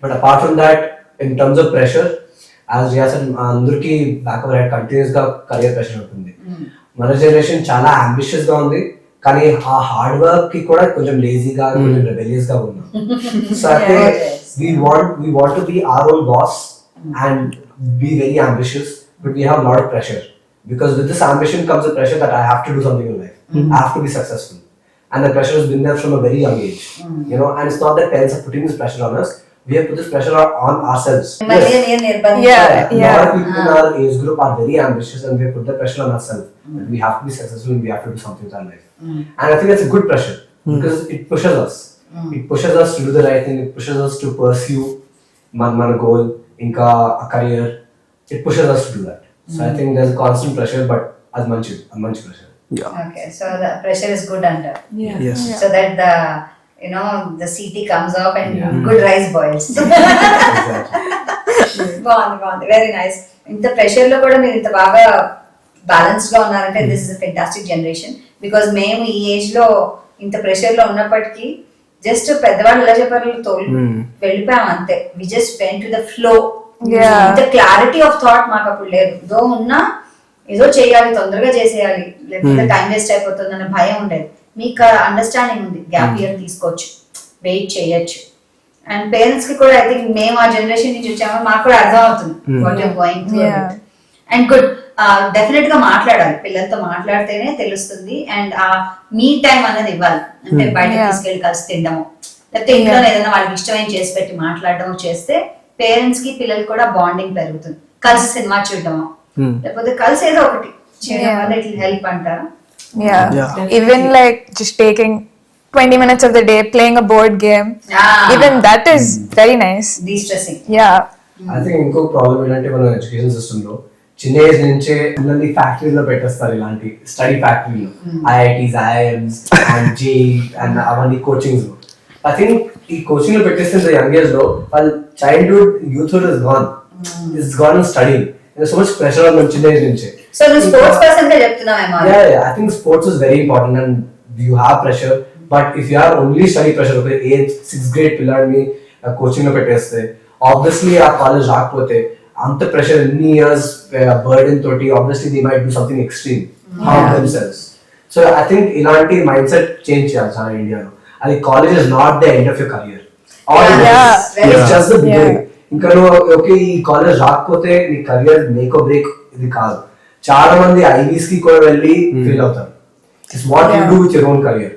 But apart from that, in terms of pressure, as Ria said, అందరికీ బ్యాక్ అవర్ హెడ్ కంటిన్యూస్ గా career pressure ఉంటుంది. మన generation చాలా ambitious గా ఉంది, కానీ ఆ హార్డ్ వర్క్ కి కూడా కొంచెం లేజీగా, కొంచెం రెబెలియస్ గా ఉన్నాం. సో అయితే we want to be our own boss and be very ambitious, but we have a lot of pressure, because with this ambition comes the pressure that I have to do something in life. I have to be successful, and the pressure has been there from a very young age. You know, and it's not that parents are putting this pressure on us, we have put this pressure on ourselves. A lot of people in our age group are very ambitious, and we have put the pressure on ourselves that we have to be successful and we have to do something with our life. And I think that's a good pressure, because it pushes us. It pushes us to do the right thing. It pushes us to pursue మన goal, ఇంకా a career. It pushes us to do that. So I think there's a constant pressure, but అది మంచి pressure. Okay, so the pressure is good under. Yes. So that the CT comes off and good rice boils. బాగుంది, very nice. ఇంత pressure లో కూడా మీరు ఇంత బాగా balance గా ఉన్నారంటే this is a fantastic generation. Because మేము ఈ ఏజ్ లో ఇంత ప్రెషర్ లో ఉన్నప్పటికీ జస్ట్ పెద్దవాళ్ళు ఎలా చెప్పారు, తోలు వెళ్ళిపోయాం అంతే. We just went to the flow. ఇంత క్లారిటీ ఆఫ్ థాట్ మాకు అప్పుడు లేదు. ఏదో ఉన్నా ఏదో చేయాలి, తొందరగా చేసేయాలి, లేకపోతే టైం వేస్ట్ అయిపోతుంది అన్న భయం ఉండేది. మీకు అండర్స్టాండింగ్ ఉంది, గ్యాప్ ఇయర్ తీసుకోవచ్చు, వెయిట్ చేయొచ్చు. అండ్ పేరెంట్స్ కి కూడా ఐ థింక్ మేము ఆ జనరేషన్ నుంచి వచ్చామో మాకు కూడా అర్థం అవుతుంది what you're going through. And good, definite గా మాట్లాడాలి, పిల్లలతో మాట్లాడితేనే తెలుస్తుంది. అండ్ ఆ మీ టైం అనేది ఇవ్వాలి, అంటే బయట తీసుకెళ్లి కలిసి తినడము, లేకపోతే ఇంట్లో ఏదైనా వాళ్ళకి ఇష్టమైన చేసి పెట్టి మాట్లాడడము చేస్తే పేరెంట్స్ కి పిల్లలకి కూడా బాండింగ్ పెరుగుతుంది. కలిసి సినిమా చూడడము, లేకపోతే కలిసి ఏదో ఒకటి చేయడం వల్ల ఇట్ విల్ హెల్ప్ అంటారా? Even like just taking 20 minutes of the day playing a board game, even that is very nice. De-stressing. I think ఇంకో ప్రాబ్లం ఏంటంటే మన ఎడ్యుకేషన్ సిస్టమ్ లో చిన్న ఏజ్ నుంచే పిల్లల్ని ఫ్యాక్టరీలో పెట్టేస్తారు, ఇలాంటి స్టడీ ఫ్యాక్టరీలో, IITs, IIMs and JEE and అవన్నీ కోచింగ్స్ లో. ఐ థింక్ ఈ కోచింగ్ లో పెట్టేస్తే యంగ్ ఏజ్ లో వాళ్ళ childhood, youthhood is gone in study. So much pressure on చిన్న ఏజ్ నుంచే. So the sports person గా చెప్తున్నామేమో. Yeah, I think sports is very important and you have pressure, but if you have only study pressure, okay, 6th grade పిల్లాడిని coaching లో పెట్టేస్తే obviously ఆ college రాకపోతే అంత ప్రెషర్ ఎన్ని ఇయర్స్ బర్డెన్ తోటి obviously they might do something extreme, harm themselves. So I think ఇలాంటి mind set change చేయాలి చాలా ఇండియాలో. అది college is not the end of your career, it's just the beginning. ఇంకా నువ్వు ఓకే ఈ కాలేజ్ రాకపోతే నీ కెరియర్ మేక్ ఆర్ బ్రేక్ ఇది కాదు. చాలా మంది ఐవీస్ కి కూడా వెళ్ళి ఫెయిల్ అవుతారు. It's what you do with your own career.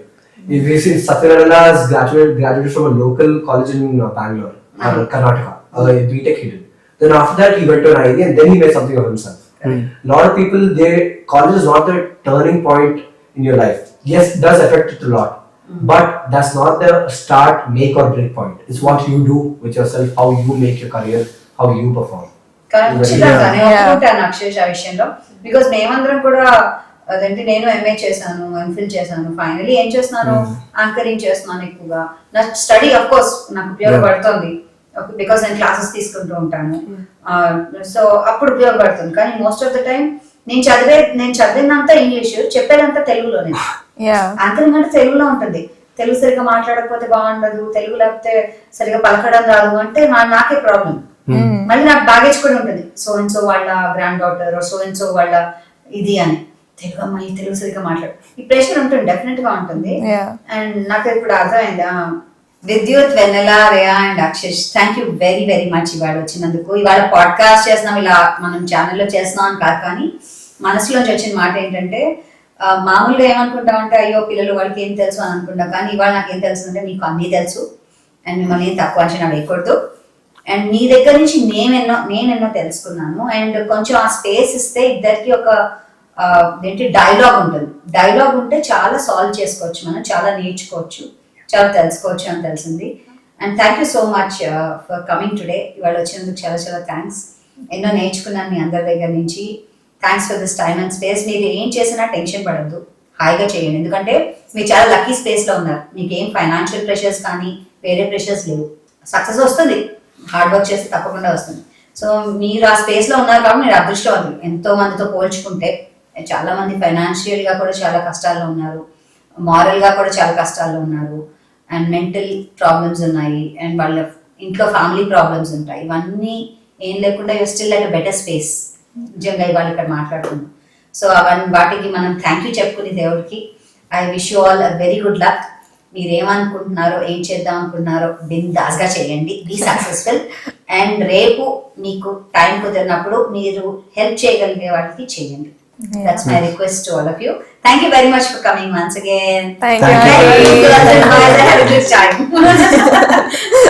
If we see Satyanarayana has graduated from a local college in Bangalore, Karnataka, BTech he did. Then after that he went to an IIT and then he made something of himself. A lot of people, college is not the turning point in your life. Yes, it does affect it a lot, but that's not the start, make or break point. It's what you do with yourself, how you make your career, how you perform. ఖచ్చితంగానే ఒప్పుకుంటాను అక్షయ్ ఆ విషయంలో. Because మేమందరం కూడా అదంటే నేను MA చేశాను, MPhil చేశాను, finally ఏం చేస్తున్నాను, యాంకరింగ్ చేస్తున్నాను ఎక్కువగా. నా స్టడీ అఫ్ కోర్స్ నాకు ఉపయోగపడుతుంది బికాస్ నేను క్లాసెస్ తీసుకుంటూ ఉంటాను, సో అప్పుడు ఉపయోగపడుతుంది. కానీ మోస్ట్ ఆఫ్ ద టైం నేను చదివినంతా ఇంగ్లీష్, చెప్పేదంతా తెలుగులోనే. యాంకరింగ్ అంటే తెలుగులో ఉంటుంది, తెలుగు సరిగ్గా మాట్లాడకపోతే బాగుండదు, తెలుగు లేకపోతే సరిగ్గా పలకడం రాదు అంటే నాకే ప్రాబ్లం. మళ్ళీ నాకు బ్యాగేజ్ కూడా ఉంటుంది, సో అండ్ సో వాళ్ళ grand daughter, so and so వాళ్ళ ఇది అని, తెలుగు అమ్మాయి తెలుగు సరిగ్గా మాట్లాడు, ఈ ప్రెషర్ ఉంటుంది, డెఫినెట్ గా ఉంటుంది. అండ్ నాకు ఇప్పుడు అర్థమైంది. Vidyut, Vennela, Reya and Akshish, thank you very very much ఇవాళ వచ్చినందుకు. ఇవాళ పాడ్కాస్ట్ చేస్తున్నాం, ఇలా మనం ఛానల్లో చేస్తున్నాం అని కాదు, కానీ మనసులోంచి వచ్చిన మాట ఏంటంటే, మామూలుగా ఏమనుకుంటామంటే అయ్యో పిల్లలు వాళ్ళకి ఏం తెలుసు అని అనుకుంటాం, కానీ ఇవాళ నాకు ఏం తెలుసు అంటే మీకు అన్నీ తెలుసు అండ్ మిమ్మల్ని ఏం తక్కువ అంచనా వేయకూడదు. అండ్ మీ దగ్గర నుంచి నేనెన్నో తెలుసుకున్నాను. అండ్ కొంచెం ఆ స్పేస్ ఇస్తే ఇద్దరికి ఒక ఏంటి డైలాగ్ ఉంటుంది, డైలాగ్ ఉంటే చాలా సాల్వ్ చేసుకోవచ్చు, మనం చాలా నేర్చుకోవచ్చు, చాలా తెలుసుకోవచ్చు అని తెలిసింది. And thank you so much for coming today. ఇవాళ వచ్చినందుకు చాలా చాలా థ్యాంక్స్. ఎన్నో నేర్చుకున్నాను మీ అందరి దగ్గర నుంచి. Thanks for this time and space. మీరు ఏం చేసినా టెన్షన్ పడద్దు, హాయిగా చేయండి, ఎందుకంటే మీరు చాలా లక్కీ స్పేస్లో ఉన్నారు. మీకు ఏం ఫైనాన్షియల్ ప్రెషర్స్ కానీ వేరే ప్రెషర్స్ లేవు. సక్సెస్ వస్తుంది, హార్డ్ వర్క్ చేస్తే తప్పకుండా వస్తుంది. సో మీరు ఆ స్పేస్లో ఉన్నారు కాబట్టి మీరు అదృష్టవంతులు. ఎంతో మందితో పోల్చుకుంటే చాలా మంది ఫైనాన్షియల్గా కూడా చాలా కష్టాల్లో ఉన్నారు, మారల్గా కూడా చాలా కష్టాల్లో ఉన్నారు, అండ్ మెంటల్ ప్రాబ్లమ్స్ ఉన్నాయి, అండ్ వాళ్ళ ఇంట్లో ఫ్యామిలీ ప్రాబ్లమ్స్ ఉంటాయి. ఇవన్నీ ఏం లేకుండా you still at better space. నిజంగా ఇవాళ ఇక్కడ మాట్లాడుతున్నాం. సో వాటికి మనం థ్యాంక్ యూ చెప్పుకుని దేవుడికి. I wish you all very good luck. మీరు ఏమనుకుంటున్నారో, ఏం చేద్దాం అనుకుంటున్నారో బిందాస్గా చేయండి, బీ సక్సెస్ఫుల్. అండ్ రేపు మీకు టైం కుదిరినప్పుడు మీరు హెల్ప్ చేయగలిగే వాటికి చేయండి. That's my request to all of you. Thank you very much for coming once again. Thank you. Have a good time.